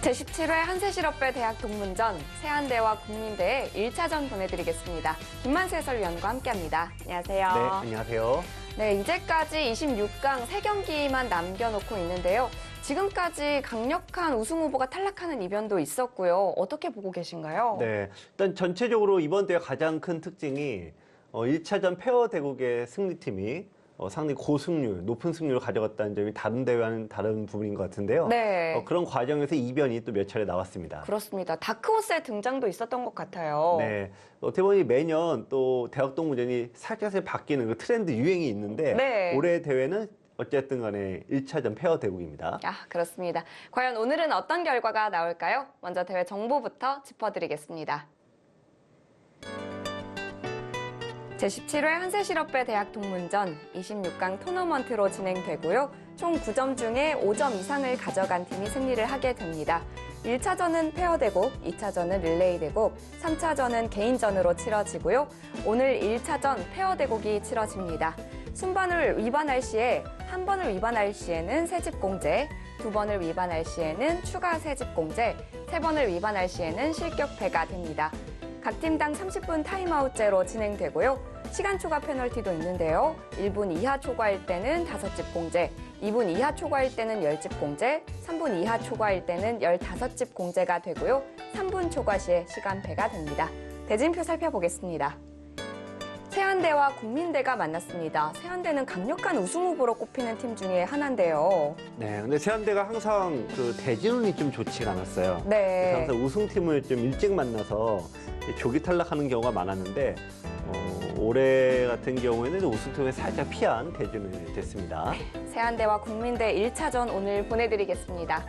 제17회 한세실업배 대학 동문전 세한대와 국민대의 1차전 보내드리겠습니다. 김만수 해설위원과 함께합니다. 안녕하세요. 네, 안녕하세요. 네, 이제까지 26강 3경기만 남겨놓고 있는데요. 지금까지 강력한 우승 후보가 탈락하는 이변도 있었고요. 어떻게 보고 계신가요? 네, 일단 전체적으로 이번 대회 가장 큰 특징이 1차전 페어 대국의 승리팀이 상당히 고승률, 높은 승률을 가져갔다는 점이 다른 대회와는 다른 부분인 것 같은데요. 네. 그런 과정에서 이변이 또 몇 차례 나왔습니다. 그렇습니다. 다크호스의 등장도 있었던 것 같아요. 네, 어떻게 보니 매년 또 대학 동문전이 살짝 바뀌는 그 트렌드 유행이 있는데 네. 올해 대회는 어쨌든 간에 1차전 페어 대국입니다. 그렇습니다. 과연 오늘은 어떤 결과가 나올까요? 먼저 대회 정보부터 짚어드리겠습니다. 제17회 한세실업배 대학 동문전 26강 토너먼트로 진행되고요. 총 9점 중에 5점 이상을 가져간 팀이 승리를 하게 됩니다. 1차전은 페어 대국, 2차전은 릴레이 대국, 3차전은 개인전으로 치러지고요. 오늘 1차전 페어 대국이 치러집니다. 순번을 위반할 시에 한 번을 위반할 시에는 세집 공제, 두 번을 위반할 시에는 추가 세집 공제, 세 번을 위반할 시에는 실격패가 됩니다. 각 팀당 30분 타임아웃제로 진행되고요. 시간 초과 페널티도 있는데요. 1분 이하 초과일 때는 5집 공제, 2분 이하 초과일 때는 10집 공제, 3분 이하 초과일 때는 15집 공제가 되고요. 3분 초과 시에 시간패가 됩니다. 대진표 살펴보겠습니다. 세한대와 국민대가 만났습니다. 세한대는 강력한 우승 후보로 꼽히는 팀 중에 하나인데요. 네, 근데 세한대가 항상 그 대진운이 좀 좋지가 않았어요. 네. 그래서 항상 우승팀을 좀 일찍 만나서 조기 탈락하는 경우가 많았는데 올해 같은 경우에는 우승팀에 살짝 피한 대진운이 됐습니다. 세한대와 국민대 1차전 오늘 보내드리겠습니다.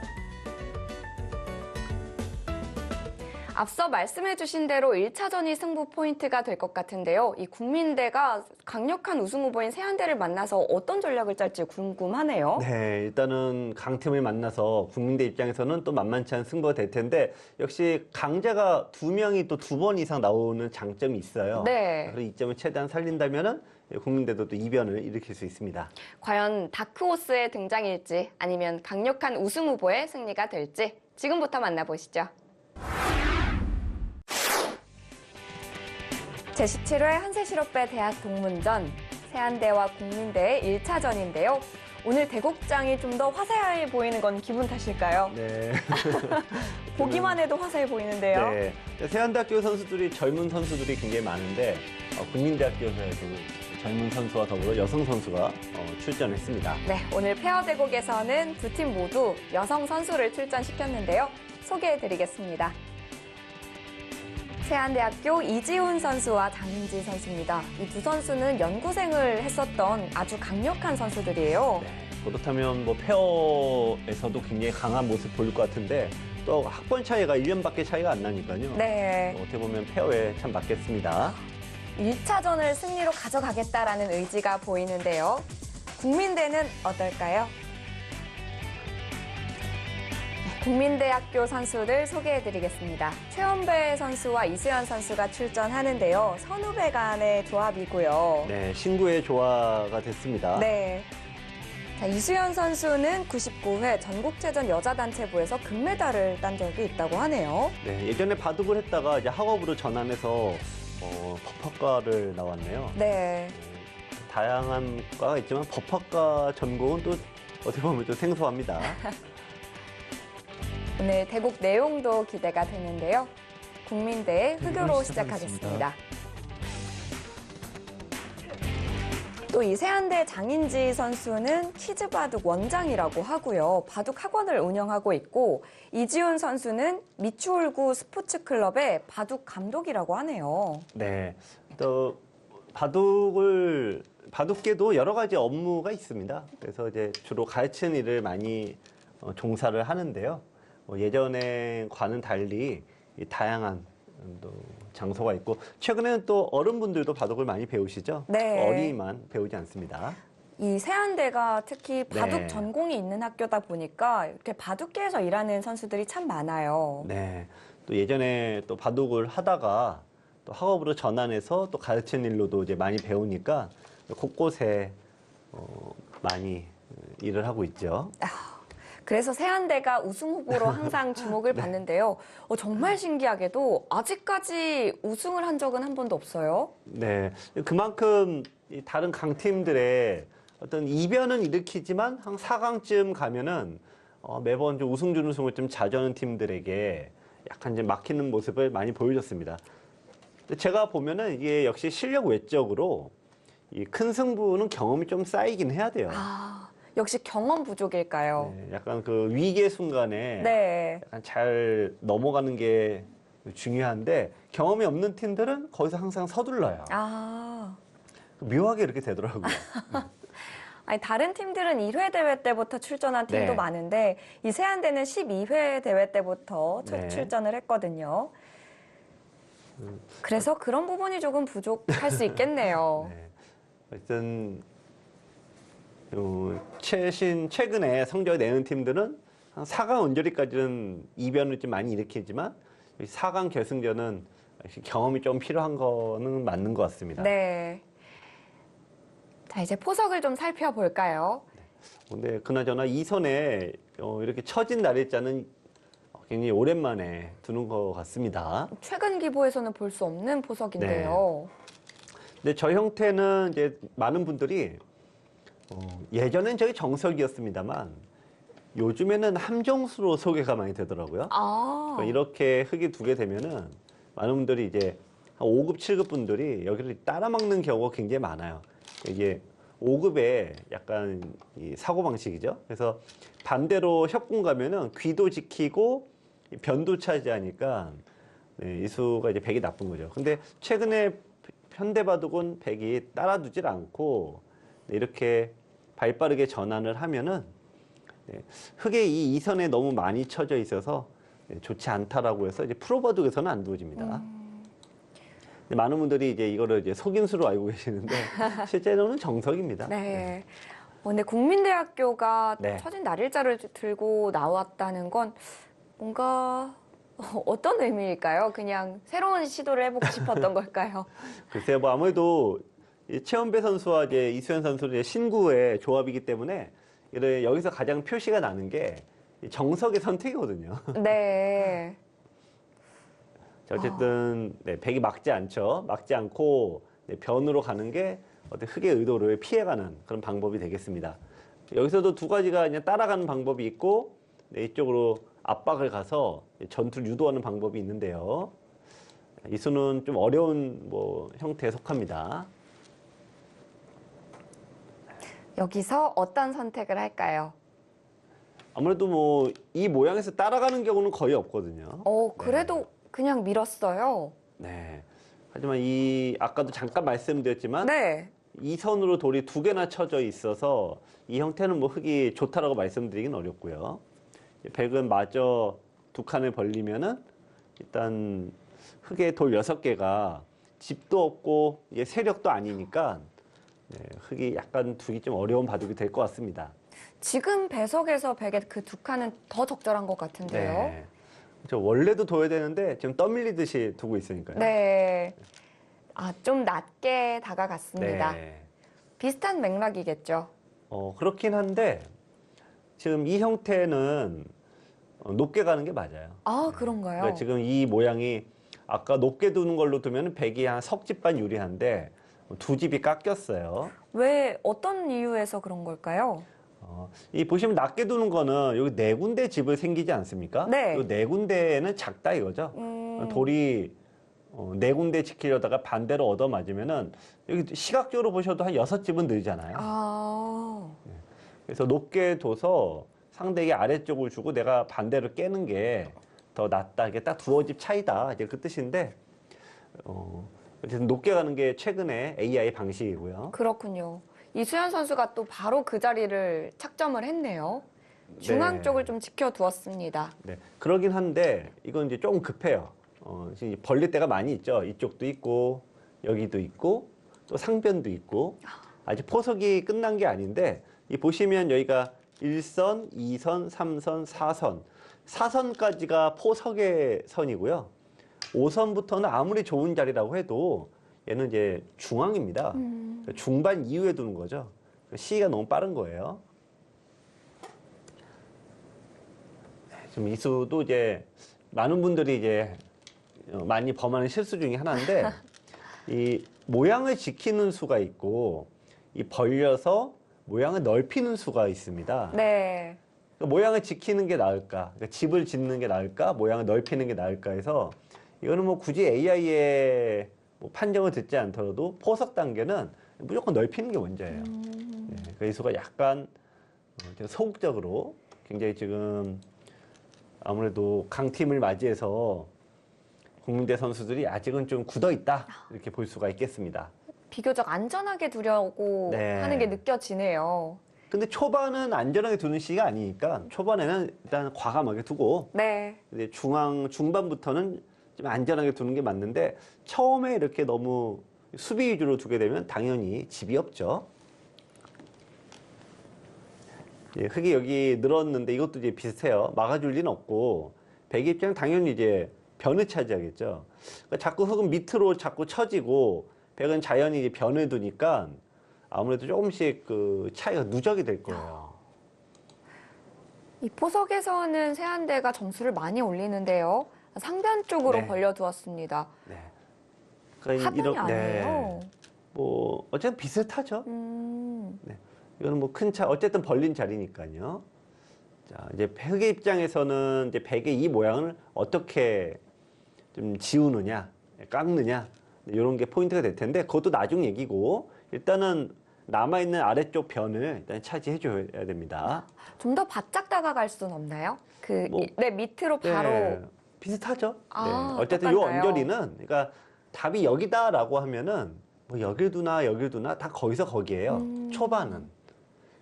앞서 말씀해주신 대로 1차전이 승부 포인트가 될 것 같은데요. 이 국민대가 강력한 우승 후보인 세한대를 만나서 어떤 전략을 짤지 궁금하네요. 네, 일단은 강팀을 만나서 국민대 입장에서는 또 만만치 않은 승부가 될 텐데 역시 강자가 2명이 또 2번 이상 나오는 장점이 있어요. 네. 그래서 이 점을 최대한 살린다면은 국민대도 또 이변을 일으킬 수 있습니다. 과연 다크호스의 등장일지 아니면 강력한 우승 후보의 승리가 될지 지금부터 만나보시죠. 제17회 한세실업배 대학 동문전 세한대와 국민대의 1차전인데요. 오늘 대국장이 좀 더 화사해 보이는 건 기분 탓일까요? 네. 보기만 해도 화사해 보이는데요. 네. 세한대학교 선수들이 젊은 선수들이 굉장히 많은데 국민대학교에서도 젊은 선수와 더불어 여성 선수가 출전했습니다. 네, 오늘 페어 대국에서는 두 팀 모두 여성 선수를 출전시켰는데요. 소개해드리겠습니다. 세한대학교 이지훈 선수와 장인지 선수입니다. 이 두 선수는 연구생을 했었던 아주 강력한 선수들이에요. 네, 그렇다면 뭐 페어에서도 굉장히 강한 모습 보일 것 같은데 또 학번 차이가 1년밖에 차이가 안 나니까요. 네. 어떻게 보면 페어에 참 맞겠습니다. 1차전을 승리로 가져가겠다라는 의지가 보이는데요. 국민대는 어떨까요? 국민대학교 선수들 소개해드리겠습니다. 최원배 선수와 이수연 선수가 출전하는데요. 선후배 간의 조합이고요. 네, 신구의 조화가 됐습니다. 네. 자, 이수연 선수는 99회 전국체전 여자단체부에서 금메달을 딴 적이 있다고 하네요. 네, 예전에 바둑을 했다가 이제 학업으로 전환해서 법학과를 나왔네요. 네. 다양한 과가 있지만 법학과 전공은 또 어떻게 보면 좀 생소합니다. 오늘 대국 내용도 기대가 되는데요. 국민대 흑요로 시작하겠습니다. 또 이 세한대 장인지 선수는 퀴즈 바둑 원장이라고 하고요. 바둑 학원을 운영하고 있고 이지훈 선수는 미추홀구 스포츠클럽의 바둑 감독이라고 하네요. 네, 또 바둑계도 여러 가지 업무가 있습니다. 그래서 이제 주로 가르치는 일을 많이 종사를 하는데요. 예전과는 달리 다양한 또 장소가 있고 최근에는 또 어른분들도 바둑을 많이 배우시죠? 네. 어린이만 배우지 않습니다. 이 세한대가 특히 바둑 네. 전공이 있는 학교다 보니까 이렇게 바둑계에서 일하는 선수들이 참 많아요. 네, 또 예전에 또 바둑을 하다가 또 학업으로 전환해서 또 가르치는 일로도 이제 많이 배우니까 곳곳에 많이 일을 하고 있죠. 그래서 세한대가 우승 후보로 항상 주목을 받는데요. 정말 신기하게도 아직까지 우승을 한 적은 한 번도 없어요. 네, 그만큼 이 다른 강팀들의 어떤 이변은 일으키지만 한 4강쯤 가면은 매번 좀 우승 준우승을 좀 자주 하는 팀들에게 약간 이제 막히는 모습을 많이 보여줬습니다. 근데 제가 보면은 이게 역시 실력 외적으로 이 큰 승부는 경험이 좀 쌓이긴 해야 돼요. 아, 역시 경험 부족일까요? 네, 약간 그 위기의 순간에 네. 약간 잘 넘어가는 게 중요한데 경험이 없는 팀들은 거기서 항상 서둘러요. 아. 묘하게 이렇게 되더라고요. 아니, 다른 팀들은 1회 대회 때부터 출전한 팀도 네. 많은데 이 세한대는 12회 대회 때부터 네. 출전을 했거든요. 그래서 그런 부분이 조금 부족할 수 있겠네요. 네. 하여튼 최근에 성적을 내는 팀들은 한 4강 온저리까지는 이변을 좀 많이 일으키지만 4강 결승전은 역시 경험이 좀 필요한 거는 맞는 것 같습니다. 네. 자, 이제 포석을 좀 살펴볼까요? 근데 그나저나 이 선에 이렇게 처진 날일자는 굉장히 오랜만에 두는 것 같습니다. 최근 기보에서는 볼 수 없는 포석인데요. 근데 저 형태는 이제 많은 분들이 예전엔 저기 정석이었습니다만 요즘에는 함정수로 소개가 많이 되더라고요. 아, 그러니까 이렇게 흙이 두게 되면은 많은 분들이 이제 한 5급, 7급 분들이 여기를 따라 막는 경우가 굉장히 많아요. 이게 5급의 약간 이 사고방식이죠. 그래서 반대로 협공 가면은 귀도 지키고 변도 차지하니까 네, 이 수가 이제 백이 나쁜 거죠. 근데 최근에 현대바둑은 백이 따라두질 않고 네, 이렇게 발빠르게 전환을 하면은 네, 흙에 이 이선에 너무 많이 쳐져 있어서 네, 좋지 않다라고 해서 이제 프로바둑에서는 안 두어집니다. 근데 많은 분들이 이제 이거를 이제 속임수로 알고 계시는데 실제로는 정석입니다. 네. 근데 국민대학교가 네. 처진 날일자를 들고 나왔다는 건 뭔가 어떤 의미일까요? 그냥 새로운 시도를 해보고 싶었던 걸까요? 글쎄요, 뭐 아무래도 이 최원배 선수와 이제 이수현 선수의 신구의 조합이기 때문에 여기서 가장 표시가 나는 게 정석의 선택이거든요. 네. 자, 어쨌든 네, 백이 막지 않죠. 막지 않고 네, 변으로 가는 게 어떤 흙의 의도를 피해가는 그런 방법이 되겠습니다. 여기서도 두 가지가 그냥 따라가는 방법이 있고 네, 이쪽으로 압박을 가서 전투를 유도하는 방법이 있는데요. 이 수는 좀 어려운 뭐 형태에 속합니다. 여기서 어떤 선택을 할까요? 아무래도 뭐 이 모양에서 따라가는 경우는 거의 없거든요. 그래도 그냥 밀었어요. 네. 하지만 이 아까도 잠깐 말씀드렸지만 네. 이 선으로 돌이 두 개나 쳐져 있어서 이 형태는 뭐 흙이 좋다라고 말씀드리긴 어렵고요. 백은 마저 두 칸을 벌리면은 일단 흙에 돌 6개가 집도 없고 세력도 아니니까 네, 흙이 약간 두기 좀 어려운 바둑이 될 것 같습니다. 지금 배석에서 백의 그 두 칸은 더 적절한 것 같은데요. 네. 저 원래도 둬야 되는데 지금 떠밀리듯이 두고 있으니까요. 네. 좀 낮게 다가갔습니다. 네. 비슷한 맥락이겠죠. 그렇긴 한데 지금 이 형태는 높게 가는 게 맞아요. 아, 그런가요? 그러니까 지금 이 모양이 아까 높게 두는 걸로 두면 백이 한 석집반 유리한데 두 집이 깎였어요. 왜, 어떤 이유에서 그런 걸까요? 이 보시면 낮게 두는 거는 여기 네 군데 집을 생기지 않습니까? 네. 이 네 군데는 작다 이거죠. 돌이 네 군데 지키려다가 반대로 얻어 맞으면은 여기 시각적으로 보셔도 한 6집은 늘잖아요. 아, 그래서 높게 둬서 상대에게 아래쪽을 주고 내가 반대로 깨는 게 더 낫다. 이게 딱 두어 집 차이다. 이제 그 뜻인데, 어쨌든 높게 가는 게 최근에 AI 방식이고요. 그렇군요. 이수연 선수가 또 바로 그 자리를 착점을 했네요. 중앙 네. 쪽을 좀 지켜두었습니다. 네. 그러긴 한데, 이건 이제 조금 급해요. 지금 벌릴 때가 많이 있죠. 이쪽도 있고, 여기도 있고, 또 상변도 있고. 아직 포석이 끝난 게 아닌데, 이 보시면 여기가 1선, 2선, 3선, 4선. 4선까지가 포석의 선이고요. 5선부터는 아무리 좋은 자리라고 해도 얘는 이제 중앙입니다. 중반 이후에 두는 거죠. 시기가 너무 빠른 거예요. 지금 이 수도 이제 많은 분들이 이제 많이 범하는 실수 중에 하나인데 이 모양을 지키는 수가 있고 이 벌려서 모양을 넓히는 수가 있습니다. 네. 그러니까 모양을 지키는 게 나을까? 그러니까 집을 짓는 게 나을까? 모양을 넓히는 게 나을까 해서 이거는 뭐 굳이 AI의 뭐 판정을 듣지 않더라도 포석 단계는 무조건 넓히는 게 먼저예요. 네, 그러니까 이 수가 약간 소극적으로 굉장히 지금 아무래도 강팀을 맞이해서 국민대 선수들이 아직은 좀 굳어 있다 이렇게 볼 수가 있겠습니다. 비교적 안전하게 두려고 네. 하는 게 느껴지네요. 근데 초반은 안전하게 두는 시기가 아니니까 초반에는 일단 과감하게 두고 네. 이제 중반부터는 좀 안전하게 두는 게 맞는데 처음에 이렇게 너무 수비 위주로 두게 되면 당연히 집이 없죠. 예, 흙이 여기 늘었는데 이것도 이제 비슷해요. 막아줄 리는 없고 백의 입장은 당연히 이제 변을 차지하겠죠. 그러니까 자꾸 흙은 밑으로 자꾸 처지고 백은 자연히 이제 변을 두니까 아무래도 조금씩 그 차이가 누적이 될 거예요. 이 포석에서는 세안대가 점수를 많이 올리는데요. 상변 쪽으로 네. 벌려두었습니다. 네. 그러니까 하변이 아니에요. 뭐 어쨌든 비슷하죠. 네. 이거는 뭐 큰 차, 어쨌든 벌린 자리니까요. 자, 이제 흙의 입장에서는 이제 백의 이 모양을 어떻게 좀 지우느냐, 깎느냐, 이런 게 포인트가 될 텐데, 그것도 나중 얘기고, 일단은 남아있는 아래쪽 변을 일단 차지해줘야 됩니다. 좀 더 바짝 다가갈 수는 없나요? 뭐, 네, 밑으로 바로. 네, 비슷하죠. 아, 네. 어쨌든 이 똑같나요? 언저리는, 그러니까 답이 여기다라고 하면은, 뭐 여길 두나 여길 두나 다 거기서 거기에요. 초반은.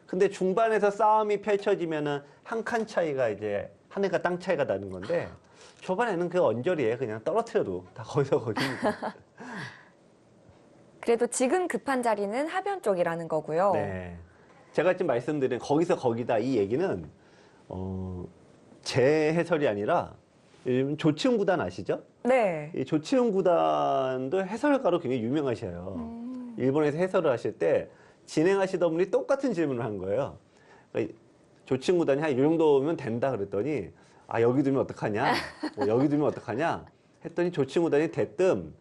근데 중반에서 싸움이 펼쳐지면은 한 칸 차이가 이제 하늘과 땅 차이가 나는 건데 초반에는 그 언저리에 그냥 떨어뜨려도 다 거기서 거기입니다. 그래도 지금 급한 자리는 하변 쪽이라는 거고요. 네. 제가 지금 말씀드린 거기서 거기다 이 얘기는 제 해설이 아니라 요즘 조치훈 구단 아시죠? 네. 이 조치훈 구단도 해설가로 굉장히 유명하셔요. 일본에서 해설을 하실 때 진행하시던 분이 똑같은 질문을 한 거예요. 그러니까 조치훈 구단이 한 이 정도면 된다 그랬더니 아 여기 두면 어떡하냐? 뭐 여기 두면 어떡하냐? 했더니 조치훈 구단이 대뜸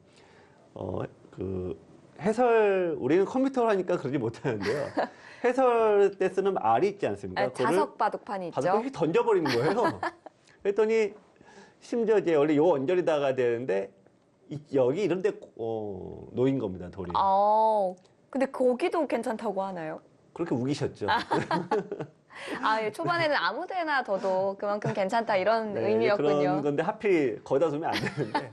그 해설 우리는 컴퓨터로 하니까 그러지 못하는데요. 해설 때 쓰는 R이 있지 않습니까? 아, 자석 바둑판이 있죠. 바둑판이 던져버리는 거예요. 그랬더니 심지어 이제 원래 요 언저리다가 되는데 여기 이런 데 놓인 겁니다, 돌이. 근데 거기도 괜찮다고 하나요? 그렇게 우기셨죠. 아, 예, 초반에는 아무 데나 둬도 그만큼 괜찮다 이런 네, 의미였군요. 그런 건데 하필 거기다 두면 안 되는데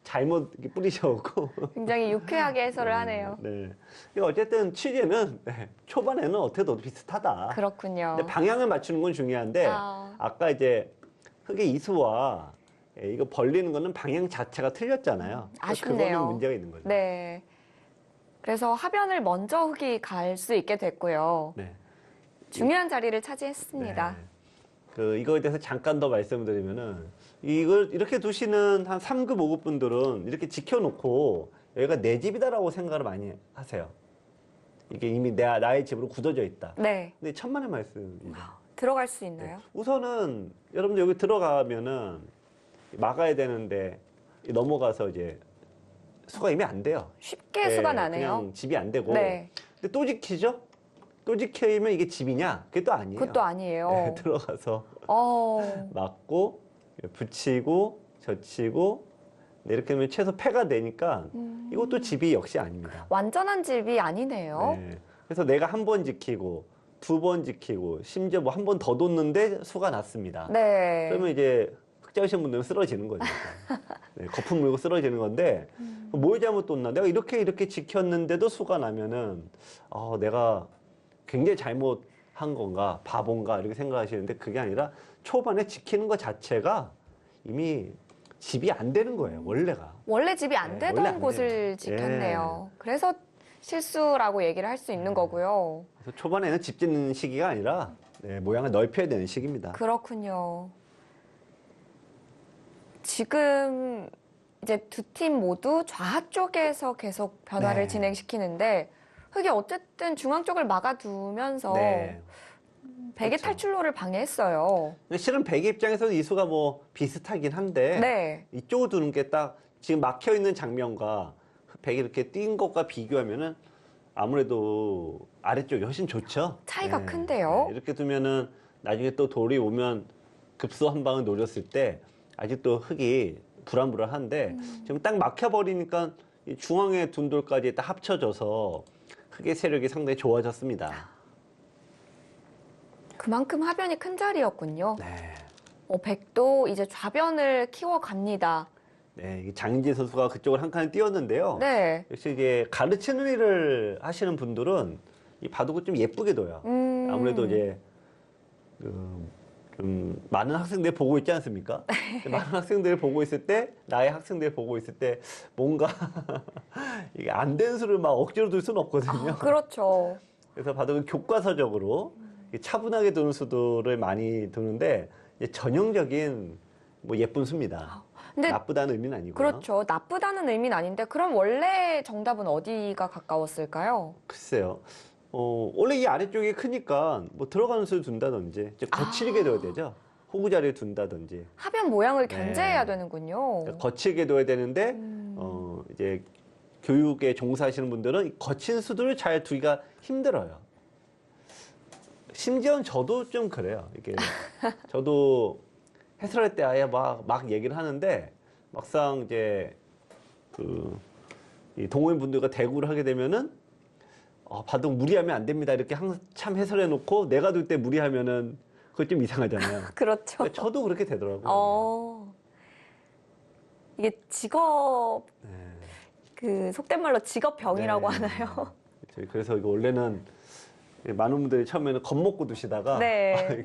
잘못 이렇게 뿌리셔갖고. 굉장히 유쾌하게 해설을 하네요. 네. 어쨌든 취지는 초반에는 어떻게 둬도 비슷하다. 그렇군요. 근데 방향을 맞추는 건 중요한데 아까 이제 흙의 이수와 이거 벌리는 거는 방향 자체가 틀렸잖아요. 아쉽네요. 그거는 문제가 있는 거죠. 네. 그래서 하변을 먼저 흙이 갈 수 있게 됐고요. 네. 중요한 자리를 차지했습니다. 네. 이거에 대해서 잠깐 더 말씀을 드리면은 이걸 이렇게 두시는 한 3급, 5급 분들은 이렇게 지켜놓고 여기가 내 집이다라고 생각을 많이 하세요. 이게 이미 나의 집으로 굳어져 있다. 네. 근데 천만의 말씀이죠. 들어갈 수 있나요? 우선은 여러분들 여기 들어가면은 막아야 되는데 넘어가서 이제 수가 이미 안 돼요. 쉽게 수가 나네요. 그냥 집이 안 되고. 네. 근데 또 지키죠? 또 지켜이면 이게 집이냐? 그게 또 아니에요. 그것도 아니에요. 네, 들어가서 막고 붙이고 젖히고 이렇게 하면 최소 폐가 되니까 이것도 집이 역시 아닙니다. 완전한 집이 아니네요. 네. 그래서 내가 한 번 지키고 두 번 지키고 심지어 뭐 한 번 더 뒀는데 수가 났습니다. 네. 그러면 이제 흑자오신 분들은 쓰러지는 거죠. 네, 거품 물고 쓰러지는 건데 뭘 잘못 뒀나? 내가 이렇게 지켰는데도 수가 나면은 내가 굉장히 잘못한 건가 바본가 이렇게 생각하시는데 그게 아니라 초반에 지키는 것 자체가 이미 집이 안 되는 거예요. 원래 집이 안 네, 원래 되던 안 곳을 돼요. 지켰네요. 그래서 실수라고 얘기를 할 수 있는 거고요. 그래서 초반에는 집 짓는 시기가 아니라 모양을 넓혀야 되는 시기입니다. 그렇군요. 지금 이제 두 팀 모두 좌하 쪽에서 계속 변화를 네. 진행시키는데 흙이 어쨌든 중앙 쪽을 막아두면서 네. 백의 그렇죠. 탈출로를 방해했어요. 근데 실은 백의 입장에서는 이 수가 뭐 비슷하긴 한데 네. 이쪽으로 두는 게 딱 지금 막혀 있는 장면과 백이 이렇게 뛴 것과 비교하면은 아무래도 아래쪽이 훨씬 좋죠. 차이가 큰데요? 이렇게 두면은 나중에 또 돌이 오면 급소 한 방을 노렸을 때 아직도 흙이 불안불안한데 지금 딱 막혀버리니까 이 중앙에 둔 돌까지 딱 합쳐져서 흙의 세력이 상당히 좋아졌습니다. 그만큼 하변이 큰 자리였군요. 네. 백도 이제 좌변을 키워갑니다. 네, 이 장인재 선수가 그쪽을 한 칸을 띄웠는데요. 네. 역시 이제 가르치는 일을 하시는 분들은 이 바둑을 좀 예쁘게 둬요. 아무래도 이제 좀 많은 학생들 보고 있지 않습니까? 많은 학생들 보고 있을 때, 나의 학생들 보고 있을 때 뭔가 이게 안 된 수를 막 억지로 둘 수는 없거든요. 그렇죠. 그래서 바둑은 교과서적으로 차분하게 두는 수들을 많이 두는데 이제 전형적인 뭐 예쁜 수입니다. 근데 나쁘다는 의미는 아니고요. 그렇죠. 나쁘다는 의미는 아닌데 그럼 원래 정답은 어디가 가까웠을까요? 글쎄요. 원래 이 아래쪽이 크니까 뭐 들어가는 수를 둔다든지 이제 거칠게 둬야 되죠. 호구 자리에 둔다든지 하변 모양을 네. 견제해야 되는군요. 그러니까 거칠게 둬야 되는데 이제 교육에 종사하시는 분들은 이 거친 수들을 잘 두기가 힘들어요. 심지어는 저도 좀 그래요. 이게 저도 해설할 때 아예 막 얘기를 하는데 막상 이제 이 동호인분들과 대구를 하게 되면은 바둑 무리하면 안 됩니다. 이렇게 한참 해설해 놓고 내가 둘 때 무리하면은 그거 좀 이상하잖아요. 그렇죠. 그러니까 저도 그렇게 되더라고요. 이게 직업, 네. 그 속된 말로 직업병이라고 네. 하나요? 그래서 이거 원래는 많은 분들이 처음에는 겁먹고 두시다가 네.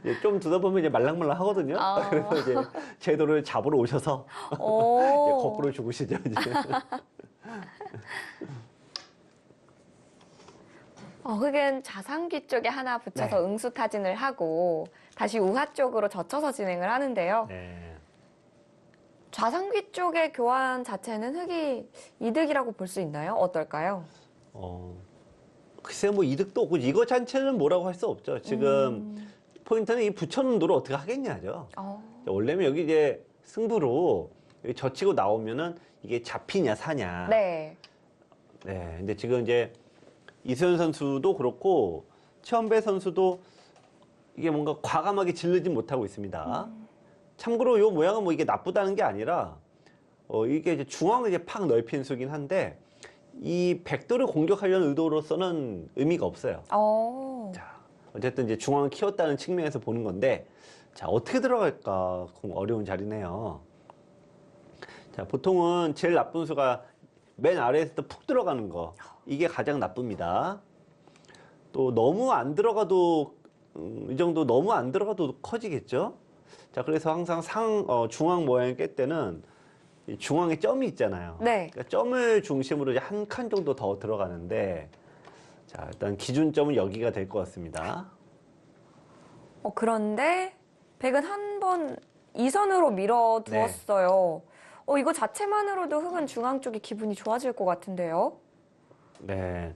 이렇게 좀 두다 보면 이제 말랑말랑 하거든요. 그래서 이제 제도를 잡으러 오셔서 이제 거꾸로 죽으시죠. 이제. 흙은 좌상귀 쪽에 하나 붙여서 네. 응수타진을 하고 다시 우하 쪽으로 젖혀서 진행을 하는데요. 네. 좌상귀 쪽의 교환 자체는 흙이 이득이라고 볼 수 있나요? 어떨까요? 글쎄요, 뭐 이득도 없고 이거 자체는 뭐라고 할 수 없죠. 지금 포인트는 이 붙여놓은 돌을 어떻게 하겠냐죠. 원래는 여기 이제 승부로 여기 젖히고 나오면은 이게 잡히냐 사냐. 네. 네. 근데 지금 이제 이소연 선수도 그렇고 최원배 선수도 이게 뭔가 과감하게 질르지 못하고 있습니다. 참고로 이 모양은 뭐 이게 나쁘다는 게 아니라 이게 이제 중앙을 이제 팍 넓힌 수긴 한데 이 백도를 공격하려는 의도로서는 의미가 없어요. 자, 어쨌든 이제 중앙을 키웠다는 측면에서 보는 건데 자, 어떻게 들어갈까 어려운 자리네요. 자, 보통은 제일 나쁜 수가 맨 아래에서 푹 들어가는 거. 이게 가장 나쁩니다. 또 너무 안 들어가도 이 정도 너무 안 들어가도 커지겠죠. 자, 그래서 항상 중앙 모양을 깰 때는 이 중앙에 점이 있잖아요. 네. 그러니까 점을 중심으로 이제 한 칸 정도 더 들어가는데 자, 일단 기준점은 여기가 될 것 같습니다. 그런데 백은 한 번 이선으로 밀어두었어요. 이거 자체만으로도 흙은 중앙 쪽이 기분이 좋아질 것 같은데요. 네.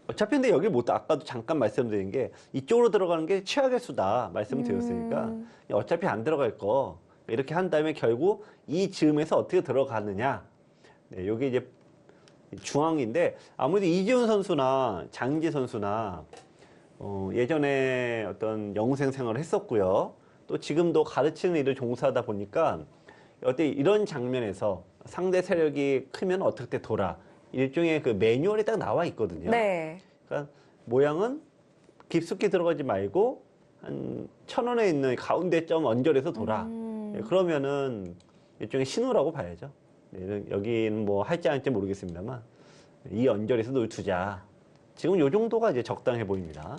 어차피 근데 여기 못 아까도 잠깐 말씀드린 게 이쪽으로 들어가는 게 최악의 수다 말씀드렸으니까 어차피 안 들어갈 거 이렇게 한 다음에 결국 이 즈음에서 어떻게 들어가느냐. 네, 여기 이제 중앙인데 아무래도 이지훈 선수나 장인재 선수나 예전에 어떤 영생 생활을 했었고요. 또 지금도 가르치는 일을 종사하다 보니까 어때 이런 장면에서 상대 세력이 크면 어떻게 돌아 일종의 그 매뉴얼이 딱 나와 있거든요. 네. 그러니까 모양은 깊숙이 들어가지 말고 한 1000원에 있는 가운데 점 언저리에서 돌아. 네, 그러면은 일종의 신호라고 봐야죠. 네, 여기는 뭐 할지 안 할지 모르겠습니다만 이 언저리에서 널 두자. 지금 요 정도가 이제 적당해 보입니다.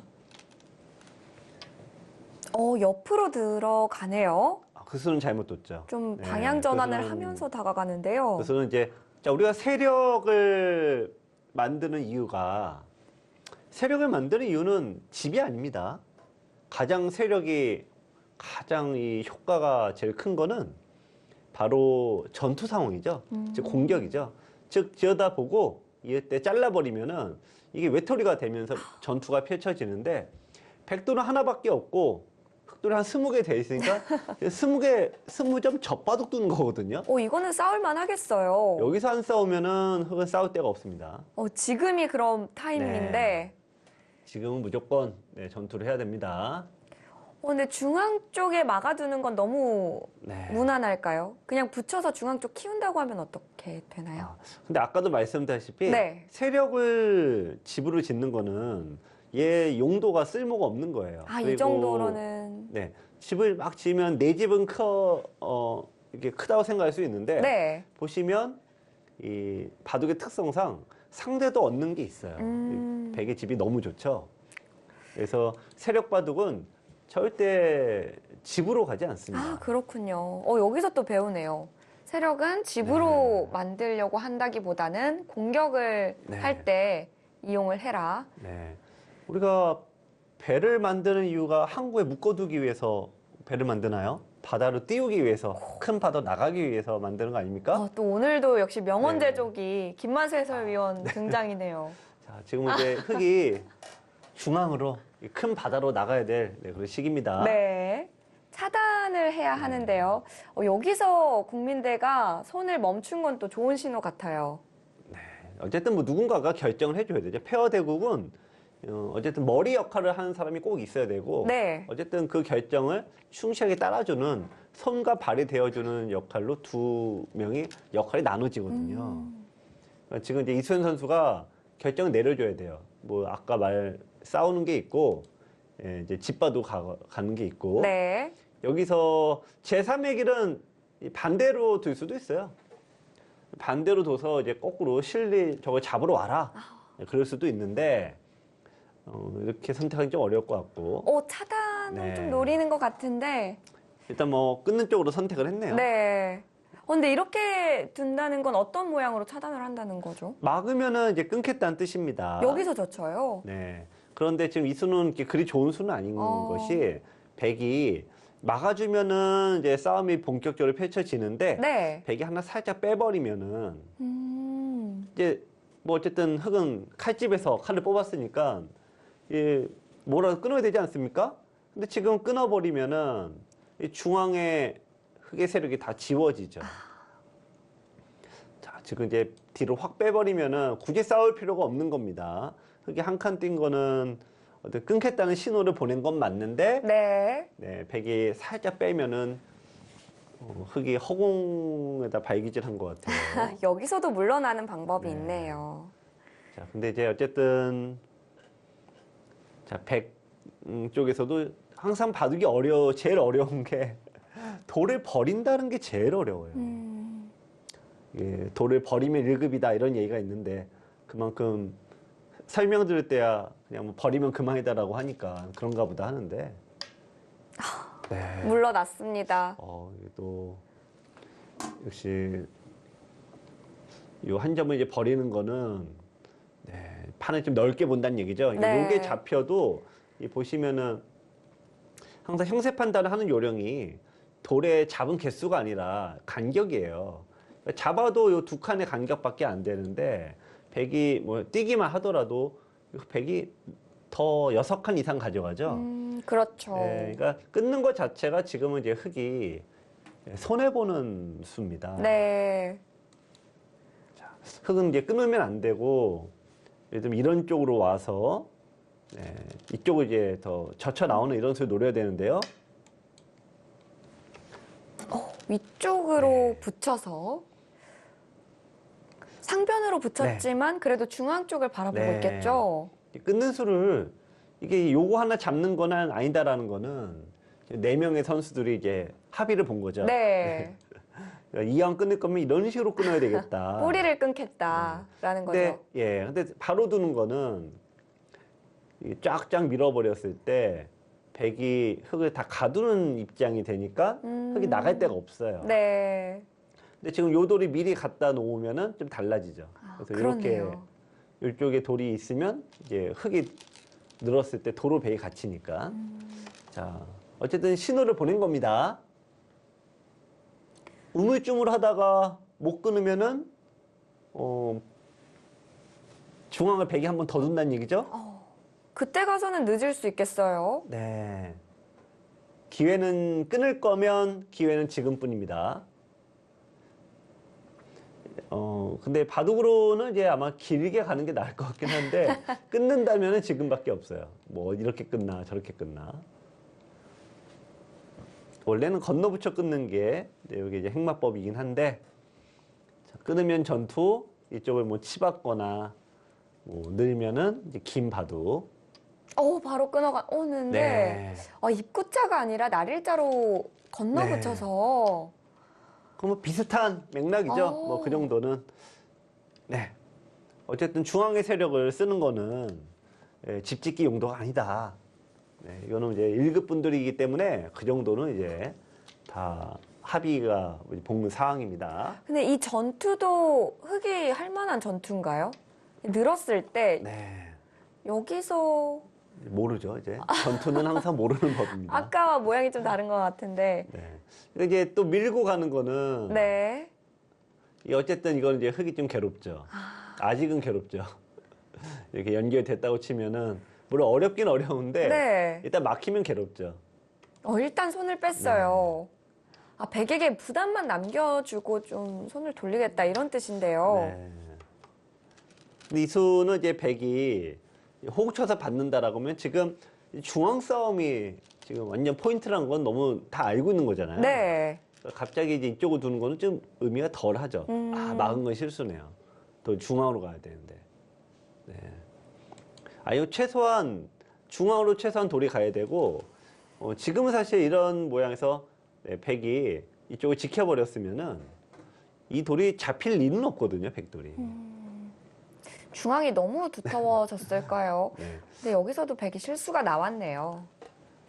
옆으로 들어가네요. 그 수는 잘못 뒀죠. 좀 네, 방향 전환을 그것은- 하면서 다가가는데요. 그래서는 이제 자, 우리가 세력을 만드는 이유가 세력을 만드는 이유는 집이 아닙니다. 가장 이 효과가 제일 큰 거는 바로 전투 상황이죠. 즉 공격이죠. 즉 지어다 보고 이때 잘라버리면은 이게 외톨이가 되면서 전투가 펼쳐지는데 백도는 하나밖에 없고 흑돌이 한 20개 돼 있으니까 20개, 20점 젖바둑 두는 거거든요. 이거는 싸울만 하겠어요. 여기서 안 싸우면은 흑은 싸울 데가 없습니다. 지금이 그럼 타이밍인데. 지금은 무조건 네, 전투를 해야 됩니다. 근데 중앙 쪽에 막아두는 건 너무 네. 무난할까요? 그냥 붙여서 중앙 쪽 키운다고 하면 어떻게 되나요? 근데 아까도 말씀드렸다시피 네. 세력을 집으로 짓는 거는 얘 용도가 쓸모가 없는 거예요. 이 그리고 정도로는. 네, 집을 막 지으면 내 집은 이렇게 크다고 생각할 수 있는데 네. 보시면 이 바둑의 특성상 상대도 얻는 게 있어요. 이 백의 집이 너무 좋죠. 그래서 세력 바둑은 절대 집으로 가지 않습니다. 그렇군요. 여기서 또 배우네요. 세력은 집으로 만들려고 한다기보다는 공격을 네. 할 때 이용을 해라. 네. 우리가 배를 만드는 이유가 항구에 묶어두기 위해서 배를 만드나요? 바다로 띄우기 위해서, 큰 바다 나가기 위해서 만드는 거 아닙니까? 또 오늘도 역시 명언 네. 제조기 김만수 해설위원 등장이네요. 자, 지금 이제 흑이 중앙으로 이 큰 바다로 나가야 될 그런 시기입니다. 네. 차단을 해야 하는데요. 여기서 국민대가 손을 멈춘 건 또 좋은 신호 같아요. 어쨌든 뭐 누군가가 결정을 해줘야 되죠. 페어 대국은 어쨌든 머리 역할을 하는 사람이 꼭 있어야 되고, 네. 어쨌든 그 결정을 충실하게 따라주는 손과 발이 되어주는 역할로 두 명이 역할이 나눠지거든요. 그러니까 지금 이제 이수현 선수가 결정을 내려줘야 돼요. 뭐 아까 싸우는 게 있고, 이제 집바도 가는 게 있고, 네. 여기서 제3의 길은 반대로 둘 수도 있어요. 반대로 둬서 이제 거꾸로 저걸 잡으러 와라. 그럴 수도 있는데, 이렇게 선택하기 좀 어려울 것 같고. 차단은 네. 좀 노리는 것 같은데. 일단 뭐 끊는 쪽으로 선택을 했네요. 네. 근데 이렇게 둔다는 건 어떤 모양으로 차단을 한다는 거죠? 막으면은 이제 끊겠다는 뜻입니다. 여기서 젖혀요. 네. 그런데 지금 이 수는 이렇게 그리 좋은 수는 아닌 것이, 백이 막아주면은 이제 싸움이 본격적으로 펼쳐지는데, 네. 백이 하나 살짝 빼버리면은 이제 뭐 어쨌든 흑은 칼집에서 칼을 뽑았으니까 뭐라도 끊어야 되지 않습니까? 근데 지금 끊어버리면은 이 중앙에 흑의 세력이 다 지워지죠. 자, 지금 이제 뒤로 확 빼버리면은 굳이 싸울 필요가 없는 겁니다. 흑이 한 칸 뛴 거는 어떤 끊겠다는 신호를 보낸 건 맞는데, 네. 백이 살짝 빼면은 흑이 허공에다 발기질한 것 같아요. 여기서도 물러나는 방법이 네. 있네요. 자, 근데 이제 어쨌든 자, 백 쪽에서도 항상 바둑이 제일 어려운 게 돌을 버린다는 게 제일 어려워요. 돌을 버리면 1급이다 이런 얘기가 있는데 그만큼 설명 들을 때야 그냥 뭐 버리면 그만이다라고 하니까 그런가 보다 하는데. 네. 물러났습니다. 이게 또 역시 요 한 점을 이제 버리는 거는 판을 좀 넓게 본다는 얘기죠. 네. 요게 잡혀도 보시면은 항상 형세 판단을 하는 요령이 돌의 잡은 개수가 아니라 간격이에요. 그러니까 잡아도 요 두 칸의 간격밖에 안 되는데 백이 뭐 뛰기만 하더라도 백이 더 6칸 이상 가져가죠. 그렇죠. 그러니까 끊는 것 자체가 지금은 이제 흑이 손해보는 수입니다. 네. 자, 흑은 이제 끊으면 안 되고, 예를 들면 이런 쪽으로 와서, 이쪽을 이제 더 젖혀 나오는 이런 수를 노려야 되는데요. 위쪽으로 붙여서 상변으로 붙였지만 그래도 중앙 쪽을 바라보고 네. 있겠죠. 끊는 수를 이게 요거 하나 잡는 거는 아니다라는 거는 4명의 선수들이 이제 합의를 본 거죠. 네. 이왕 끊을 거면 이런 식으로 끊어야 되겠다. 뿌리를 끊겠다라는 근데, 거죠. 근데 바로 두는 거는 쫙쫙 밀어버렸을 때 백이 흑을 다 가두는 입장이 되니까 흑이 나갈 데가 없어요. 네. 근데 지금 요 돌이 미리 갖다 놓으면은 좀 달라지죠. 그래서 이렇게 그러네요. 이쪽에 돌이 있으면 이제 흑이 늘었을 때 도로 백이 갇히니까. 자, 어쨌든 신호를 보낸 겁니다. 우물쭈물 하다가 못 끊으면은 중앙을 백이 한 번 더 둔다는 얘기죠. 그때 가서는 늦을 수 있겠어요. 네. 기회는 끊을 거면 기회는 지금뿐입니다. 근데 바둑으로는 이제 아마 길게 가는 게 나을 것 같긴 한데, 끊는다면은 지금밖에 없어요. 뭐, 이렇게 끝나, 저렇게 끝나. 원래는 건너붙여 끊는 게, 여기 이제 행마법이긴 한데, 자, 끊으면 전투, 이쪽을 뭐 치받거나, 뭐, 늘면은 이제 긴 바둑. 바로 끊어오는데, 네. 입구자가 아니라 날일자로 건너붙여서. 그럼 비슷한 맥락이죠. 뭐 그 정도는. 네. 어쨌든 중앙의 세력을 쓰는 거는 집짓기 용도가 아니다. 네, 이거는 이제 1급 분들이기 때문에 그 정도는 이제 다 합의가 복문 사항입니다. 근데 이 전투도 흑이 할 만한 전투인가요? 늘었을 때 네. 여기서 모르죠, 이제. 전투는 항상 모르는 법입니다. 아까와 모양이 좀 다른 것 같은데. 네. 근데 이제 또 밀고 가는 거는 네. 어쨌든 이건 이제 흑이 좀 괴롭죠. 아직은 괴롭죠. 이렇게 연결됐다고 치면은 물론 어렵긴 어려운데 네. 일단 막히면 괴롭죠. 일단 손을 뺐어요. 백에게 부담만 남겨주고 좀 손을 돌리겠다 이런 뜻인데요. 네. 근데 이 수는 이제 백이 호구 쳐서 받는다라고 하면 지금 중앙 싸움이 지금 완전 포인트라는 건 너무 다 알고 있는 거잖아요. 네. 갑자기 이제 이쪽으로 두는 거는 좀 의미가 덜 하죠. 막은 건 실수네요. 더 중앙으로 가야 되는데. 네. 이거 최소한 중앙으로 최소한 돌이 가야 되고 지금은 사실 이런 모양에서 백이 이쪽을 지켜버렸으면은 이 돌이 잡힐 리는 없거든요, 백돌이. 중앙이 너무 두터워졌을까요? 네. 근데 여기서도 백이 실수가 나왔네요.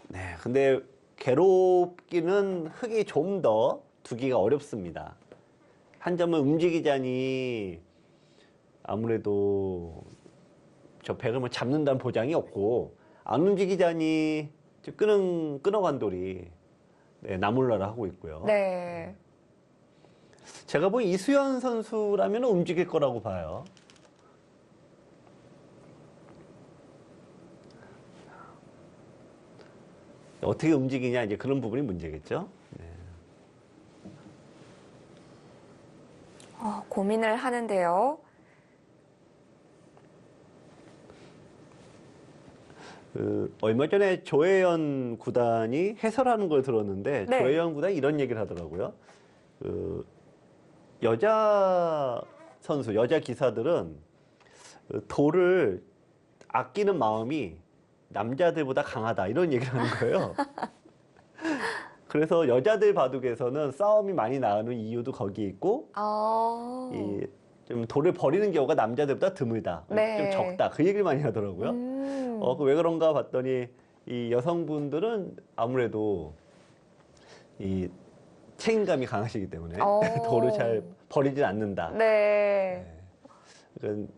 네, 근데 괴롭기는 흑이 좀 더 두기가 어렵습니다. 한 점은 움직이자니 아무래도 저 백을 뭐 잡는다는 보장이 없고 안 움직이자니 끊어간 돌이 나몰라라 하고 있고요. 네. 제가 보기 이수연 선수라면 움직일 거라고 봐요. 어떻게 움직이냐 이제 그런 부분이 문제겠죠. 네. 고민을 하는데요. 얼마 전에 조혜연 구단이 해설하는 걸 들었는데 네. 조혜연 구단이 이런 얘기를 하더라고요. 여자 선수, 여자 기사들은 돌을 아끼는 마음이 남자들보다 강하다 이런 얘기를 하는 거예요. 그래서 여자들 바둑에서는 싸움이 많이 나오는 이유도 거기에 있고 좀 돌을 버리는 경우가 남자들보다 드물다. 네. 좀 적다. 그 얘기를 많이 하더라고요. 왜 그런가 봤더니 이 여성분들은 아무래도 이 책임감이 강하시기 때문에 돌을 잘 버리질 않는다. 네. 그러니까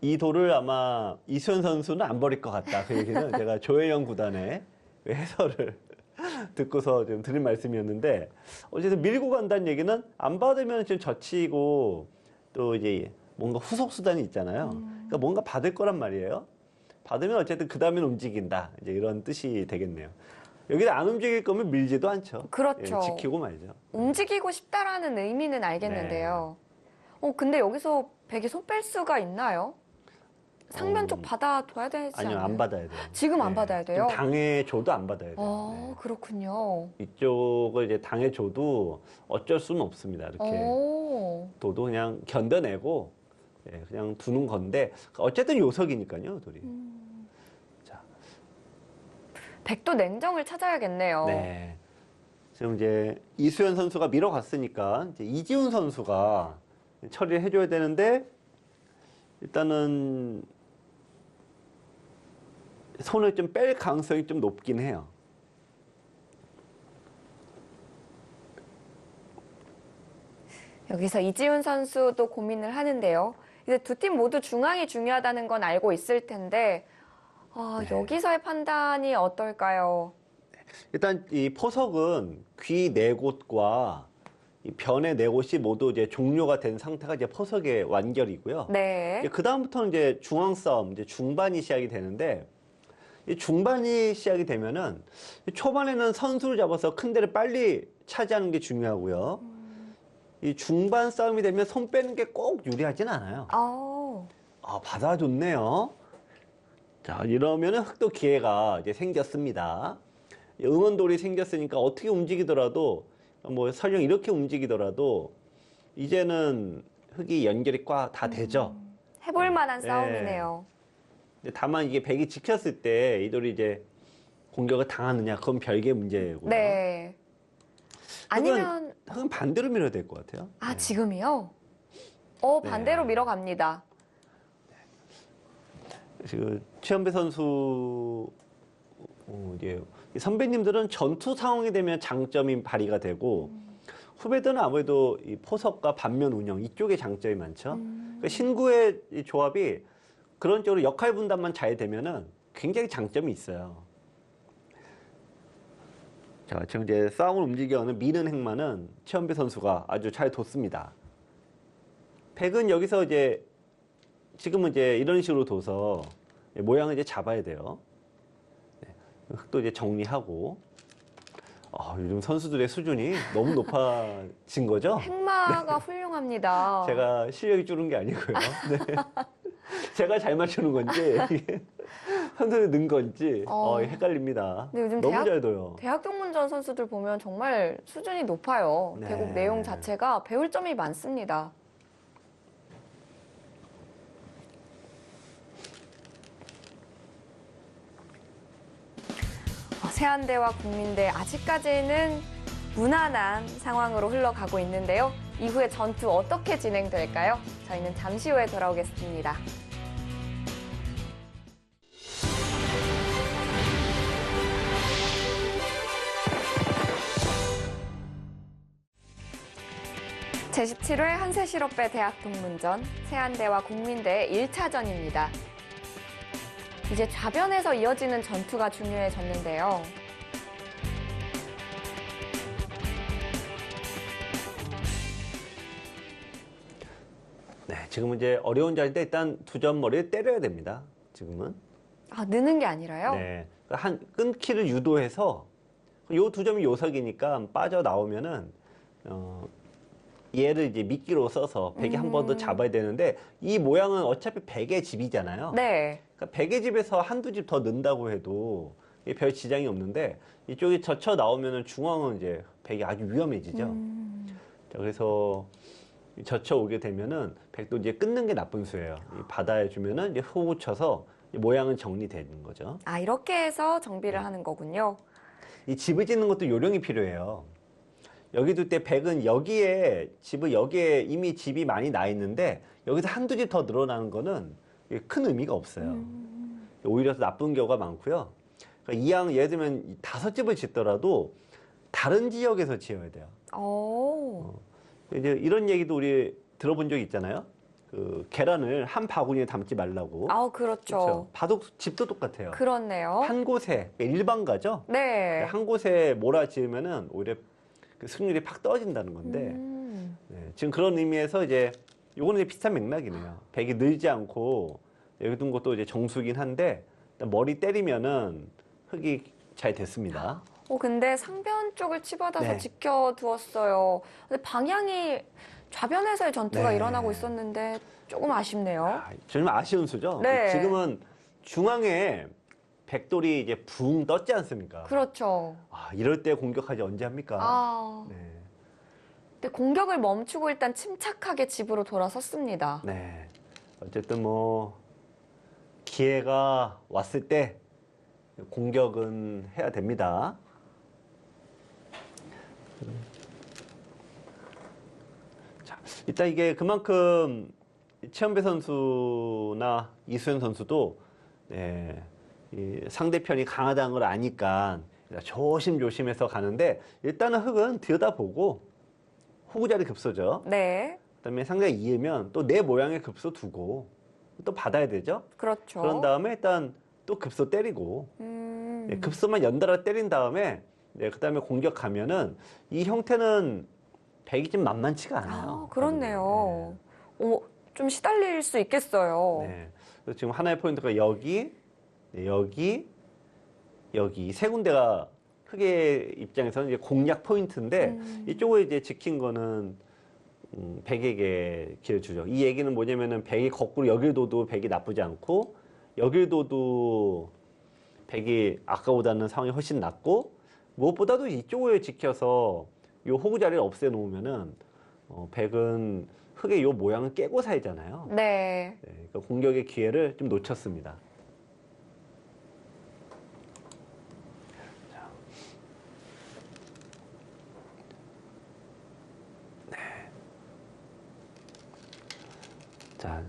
이 돌을 아마 이수연 선수는 안 버릴 것 같다. 그 얘기는 제가 조혜영 구단의 해설을 듣고서 좀 드린 말씀이었는데 어쨌든 밀고 간다는 얘기는 안 받으면 좀 젖히고 또 이제 뭔가 후속 수단이 있잖아요. 그러니까 뭔가 받을 거란 말이에요. 받으면 어쨌든 그 다음엔 움직인다. 이제 이런 뜻이 되겠네요. 여기서 안 움직일 거면 밀지도 않죠. 그렇죠. 예, 지키고 말죠. 움직이고 싶다라는 의미는 알겠는데요. 근데 여기서 백이 손 뺄 수가 있나요? 상면 쪽 받아둬야 되지 않아요? 아니요, 안 받아야 돼요. 지금 안 받아야 돼요? 좀 당해줘도 안 받아야 돼요. 네. 그렇군요. 이쪽을 이제 당해줘도 어쩔 수는 없습니다. 이렇게 도도 그냥 견뎌내고 그냥 두는 건데 어쨌든 요석이니까요, 돌이. 자, 백도 냉정을 찾아야겠네요. 네. 지금 이제 이수연 선수가 밀어갔으니까 이제 이지훈 선수가 처리를 해줘야 되는데 일단은 손을 좀 뺄 가능성이 좀 높긴 해요. 여기서 이지훈 선수도 고민을 하는데요. 이제 두 팀 모두 중앙이 중요하다는 건 알고 있을 텐데 여기서의 판단이 어떨까요? 일단 이 포석은 귀 네 곳과 이 변의 네 곳이 모두 이제 종료가 된 상태가 이제 포석의 완결이고요. 네. 그 다음부터는 이제 중앙 싸움, 이제 중반이 시작이 되는데 이 중반이 시작이 되면은 초반에는 선수를 잡아서 큰 데를 빨리 차지하는 게 중요하고요. 이 중반 싸움이 되면 손 빼는 게 꼭 유리하진 않아요. 바다 좋네요. 자, 이러면은 흑도 기회가 이제 생겼습니다. 응원돌이 생겼으니까 어떻게 움직이더라도, 뭐 설령 이렇게 움직이더라도, 이제는 흑이 연결이 꽉 다 되죠. 해볼 만한 네. 싸움이네요. 근데 다만 이게 백이 지켰을 때 이 돌이 이제 공격을 당하느냐, 그건 별개의 문제고요. 네. 아니면 흑은 반대로 밀어야 될 것 같아요. 네. 지금이요? 반대로 네. 밀어갑니다. 지금 최연배 선수 이제 선배님들은 전투 상황이 되면 장점이 발휘가 되고 후배들은 아무래도 이 포석과 반면 운영 이쪽에 장점이 많죠. 그러니까 신구의 이 조합이 그런 쪽으로 역할 분담만 잘 되면은 굉장히 장점이 있어요. 자, 지금 이제 싸움을 움직여가는 미는 행마는 최연배 선수가 아주 잘 뒀습니다. 백은 여기서 이제 지금은 이제 이런 식으로 둬서 모양을 이제 잡아야 돼요. 네, 흑도 이제 정리하고. 요즘 선수들의 수준이 너무 높아진 거죠? 행마가 훌륭합니다. 제가 실력이 줄은 게 아니고요. 네. 제가 잘 맞추는 건지 이게 선수들이 는 건지 헷갈립니다. 근데 요즘 너무 잘 둬요. 대학 동문전 선수들 보면 정말 수준이 높아요. 네. 대국 내용 자체가 배울 점이 많습니다. 세안대와 국민대 아직까지는 무난한 상황으로 흘러가고 있는데요. 이후에 전투 어떻게 진행될까요? 저희는 잠시 후에 돌아오겠습니다. 제17회 한세실업배 대학 동문전 세안대와 국민대의 1차전입니다. 이제 좌변에서 이어지는 전투가 중요해졌는데요. 네, 지금은 이제 어려운 자리인데 일단 두 점 머리를 때려야 됩니다. 지금은. 느는 게 아니라요? 네, 끊기를 유도해서 요 두 점이 요석이니까 빠져나오면은 얘를 이제 미끼로 써서 백이 한 번 더 잡아야 되는데 이 모양은 어차피 백의 집이잖아요. 네. 그러니까 백의 집에서 한두 집 더 넣는다고 해도 이게 별 지장이 없는데 이쪽이 젖혀 나오면은 중앙은 이제 백이 아주 위험해지죠. 자, 그래서 젖혀 오게 되면은 백도 이제 끊는 게 나쁜 수예요. 이 바다에 주면은 이제 호우 쳐서 모양은 정리되는 거죠. 이렇게 해서 정비를 하는 거군요. 이 집을 짓는 것도 요령이 필요해요. 여기 둘 때 백은 여기에 여기에 이미 집이 많이 나 있는데 여기서 한두 집 더 늘어나는 거는 큰 의미가 없어요. 오히려 더 나쁜 경우가 많고요. 그러니까 이왕 예를 들면 5집을 짓더라도 다른 지역에서 지어야 돼요. 이제 이런 얘기도 우리 들어본 적 있잖아요. 그 계란을 한 바구니에 담지 말라고. 그렇죠. 바둑 집도 똑같아요. 그렇네요. 한 곳에 일반가죠. 네. 한 곳에 몰아지으면은 오히려 그 승률이 팍 떨어진다는 건데 네, 지금 그런 의미에서 이제 요거는 이제 비슷한 맥락이네요. 백이 늘지 않고 여기 둔 것도 이제 정수긴 한데 머리 때리면은 흙이 잘 됐습니다. 근데 상변 쪽을 치받아서 네. 지켜두었어요. 근데 방향이 좌변에서의 전투가 네. 일어나고 있었는데 조금 아쉽네요. 좀 아쉬운 수죠. 네. 지금은 중앙에 백돌이 이제 붕 떴지 않습니까? 그렇죠. 이럴 때 공격하지 언제 합니까? 네. 근데 공격을 멈추고 일단 침착하게 집으로 돌아섰습니다. 네. 어쨌든 뭐 기회가 왔을 때 공격은 해야 됩니다. 자, 일단 이게 그만큼 최연배 선수나 이수현 선수도 네, 이 상대편이 강하다는 걸 아니까 조심조심해서 가는데 일단은 흙은 들여다보고 호구자리 급소죠. 네. 그다음에 상대가 이으면 또 내 모양의 급소 두고 또 받아야 되죠. 그렇죠. 그런 다음에 일단 또 급소 때리고 네, 급소만 연달아 때린 다음에 네, 그다음에 공격하면은 이 형태는 백이 좀 만만치가 않아요. 그렇네요. 좀 시달릴 수 있겠어요. 네. 그래서 지금 하나의 포인트가 여기, 네, 여기, 여기 세 군데가 흑의 입장에서는 이제 공략 포인트인데 이쪽을 이제 지킨 거는 백에게 기회를 주죠. 이 얘기는 뭐냐면은 백이 거꾸로 여길 둬도 백이 나쁘지 않고 여길 둬도 백이 아까보다는 상황이 훨씬 낫고 무엇보다도 이쪽을 지켜서 요 호구 자리를 없애 놓으면은 백은 흑의 요 모양을 깨고 살잖아요. 네. 네, 그러니까 공격의 기회를 좀 놓쳤습니다. 자,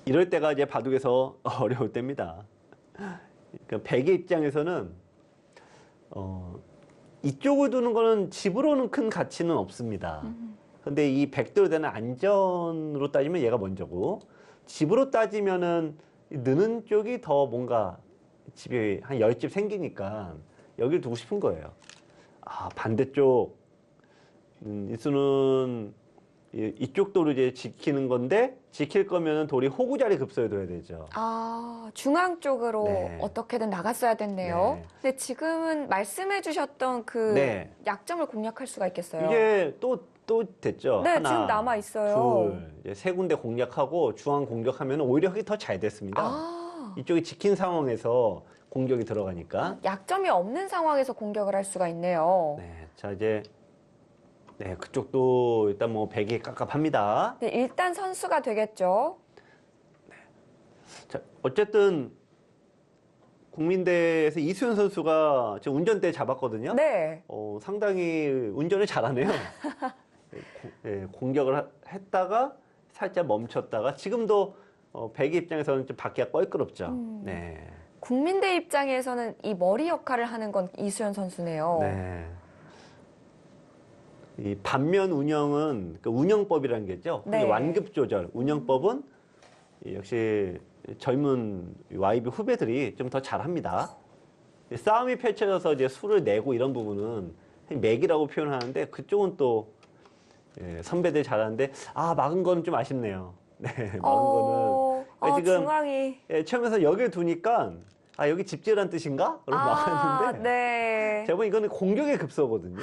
이럴 때가 이제 바둑에서 어려울 때입니다. 그러니까 백의 입장에서는 이쪽을 두는 거는 집으로는 큰 가치는 없습니다. 근데 이 백도로 되는 안전으로 따지면 얘가 먼저고 집으로 따지면은 느는 쪽이 더 뭔가 집이 한 10집 생기니까 여기를 두고 싶은 거예요. 아, 반대쪽 이수는 이쪽 돌을 이제 지키는 건데 지킬 거면은 돌이 호구 자리 급소에 둬야 되죠. 아, 중앙 쪽으로 네. 어떻게든 나갔어야 됐네요. 네. 근데 지금은 말씀해 주셨던 그 네. 약점을 공략할 수가 있겠어요. 이제 또 됐죠. 네, 하나, 지금 남아 있어요. 둘, 이제 세 군데 공략하고 중앙 공격하면 오히려 흑이 더 잘 됐습니다. 아, 이쪽이 지킨 상황에서 공격이 들어가니까. 약점이 없는 상황에서 공격을 할 수가 있네요. 네, 자 이제 네 그쪽도 일단 뭐 백이 깝깝합니다. 네, 일단 선수가 되겠죠. 자 어쨌든 국민대에서 이수연 선수가 지금 운전대 잡았거든요. 네. 상당히 운전을 잘하네요. 공격을 했다가 살짝 멈췄다가 지금도 백의 입장에서는 좀 바퀴가 껄끄럽죠. 네. 국민대 입장에서는 이 머리 역할을 하는 건 이수연 선수네요. 네. 이 반면 운영은 그 운영법이라는 게 있죠. 네. 완급 조절 운영법은 역시 젊은 YB 후배들이 좀 더 잘합니다. 싸움이 펼쳐져서 이제 수를 내고 이런 부분은 맥이라고 표현하는데 그쪽은 또 선배들 잘하는데 막은 건 좀 아쉽네요. 네, 막은 거는 그러니까 지금 중앙이 처음에서 여기를 두니까 여기 집지으란 뜻인가? 그럼 막았는데 네. 제가 보면 이거는 공격의 급소거든요.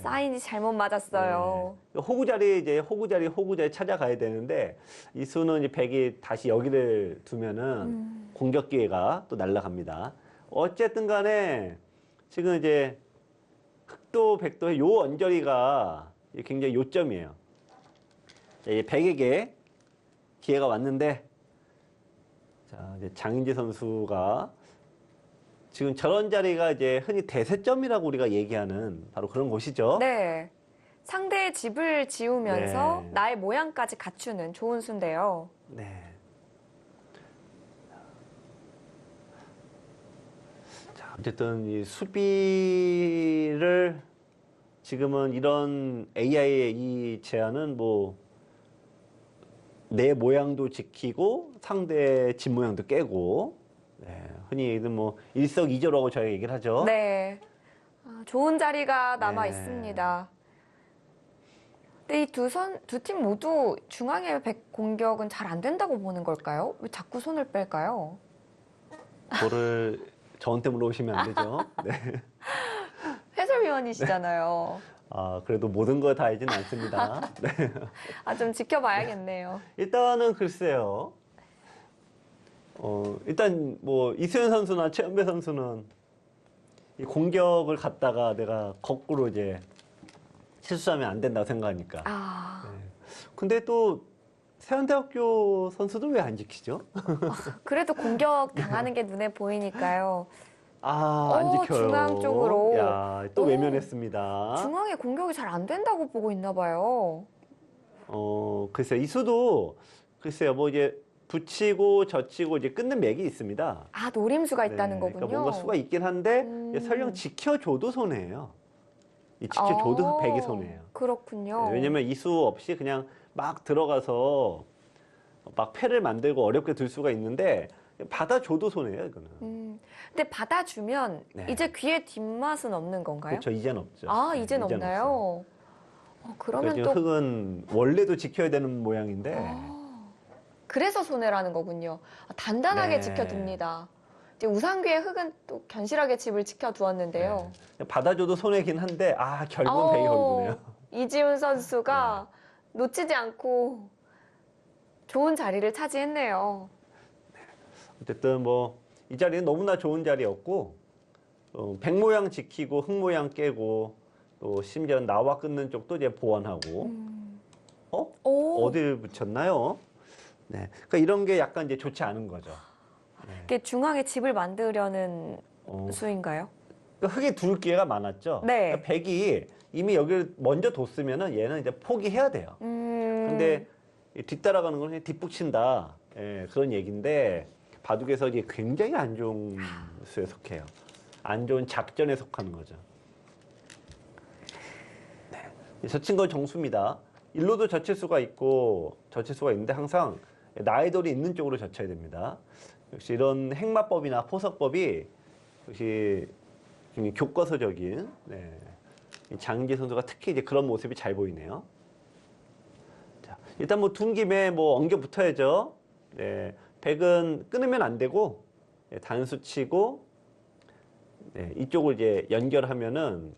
사인이 잘못 맞았어요. 네. 호구 자리 찾아가야 되는데 이수는 이제 백이 다시 여기를 두면은 공격 기회가 또 날아갑니다. 어쨌든 간에 지금 이제 흑도 백도의 요 언저리가 굉장히 요점이에요. 자, 백에게 기회가 왔는데 자, 이제 장인지 선수가 지금 저런 자리가 이제 흔히 대세점이라고 우리가 얘기하는 바로 그런 곳이죠. 네. 상대의 집을 지우면서 네. 나의 모양까지 갖추는 좋은 수인데요. 네. 자, 어쨌든 이 수비를 지금은 이런 AI의 이 제안은 뭐 내 모양도 지키고 상대의 집 모양도 깨고 네, 흔히 뭐 일석이조라고 저희가 얘기를 하죠. 네. 좋은 자리가 남아 네. 있습니다. 근데 이 두 팀 모두 중앙의 백 공격은 잘 안 된다고 보는 걸까요? 왜 자꾸 손을 뺄까요? 그거를 저한테 물어보시면 안 되죠. 네. 해설위원이시잖아요. 그래도 모든 걸 다 알지는 않습니다. 네. 좀 지켜봐야겠네요. 일단은 글쎄요. 일단 뭐 이수연 선수나 최연배 선수는 이 공격을 갖다가 내가 거꾸로 이제 실수하면 안 된다고 생각하니까. 네. 근데 또 세안대학교 선수들 왜 안 지키죠? 그래도 공격 당하는 게 눈에 보이니까요. 안 지켜요. 중앙 쪽으로. 야, 또 외면했습니다. 중앙에 공격이 잘 안 된다고 보고 있나 봐요. 글쎄요. 이수도 글쎄요. 뭐 이제 붙이고 젖히고 이제 끊는 맥이 있습니다. 노림수가 있다는 네, 거군요. 그러니까 뭔가 수가 있긴 한데 설령 지켜줘도 손해예요. 이 지켜줘도 백이 손해예요. 그렇군요. 네, 왜냐면 이수 없이 그냥 막 들어가서 막 패를 만들고 어렵게 들 수가 있는데 받아줘도 손해예요, 이거는. 근데 받아주면 네. 이제 귀에 뒷맛은 없는 건가요? 그렇죠, 이젠 없죠. 네, 이젠 없어요. 없나요? 그러면 지금 또 흑은 원래도 지켜야 되는 모양인데 그래서 손해라는 거군요. 단단하게 네. 지켜둡니다. 이제 우상귀의 흙은 또 견실하게 집을 지켜두었는데요. 네. 받아줘도 손해긴 한데 결국은 백이 걸리네요. 이지훈 선수가 놓치지 않고 좋은 자리를 차지했네요. 어쨌든 뭐 이 자리는 너무나 좋은 자리였고 백 모양 지키고 흙 모양 깨고 또 심지어 나와 끊는 쪽도 이제 보완하고 오. 어디를 붙였나요? 네, 그러니까 이런 게 약간 이제 좋지 않은 거죠. 이게 중앙에 집을 만들려는 어, 수인가요? 그러니까 흙이 둘 기회가 많았죠. 네. 그러니까 백이 이미 여기를 먼저 뒀으면은 얘는 이제 포기해야 돼요. 근데 뒤따라가는 건 그냥 뒷북친다. 예, 그런 얘기인데 바둑에서 이게 굉장히 안 좋은 수에 속해요. 안 좋은 작전에 속하는 거죠. 네. 젖힌 건 정수입니다. 일로도 젖힐 수가 있고 젖힐 수가 있는데 항상 나의 돌이 있는 쪽으로 젖혀야 됩니다. 역시 이런 행마법이나 포석법이 역시 굉장히 교과서적인 이 장기 선수가 특히 이제 그런 모습이 잘 보이네요. 자, 일단 뭐 둔 김에 뭐 엉겨 붙어야죠. 네, 백은 끊으면 안 되고 단수 치고 이쪽을 이제 연결하면은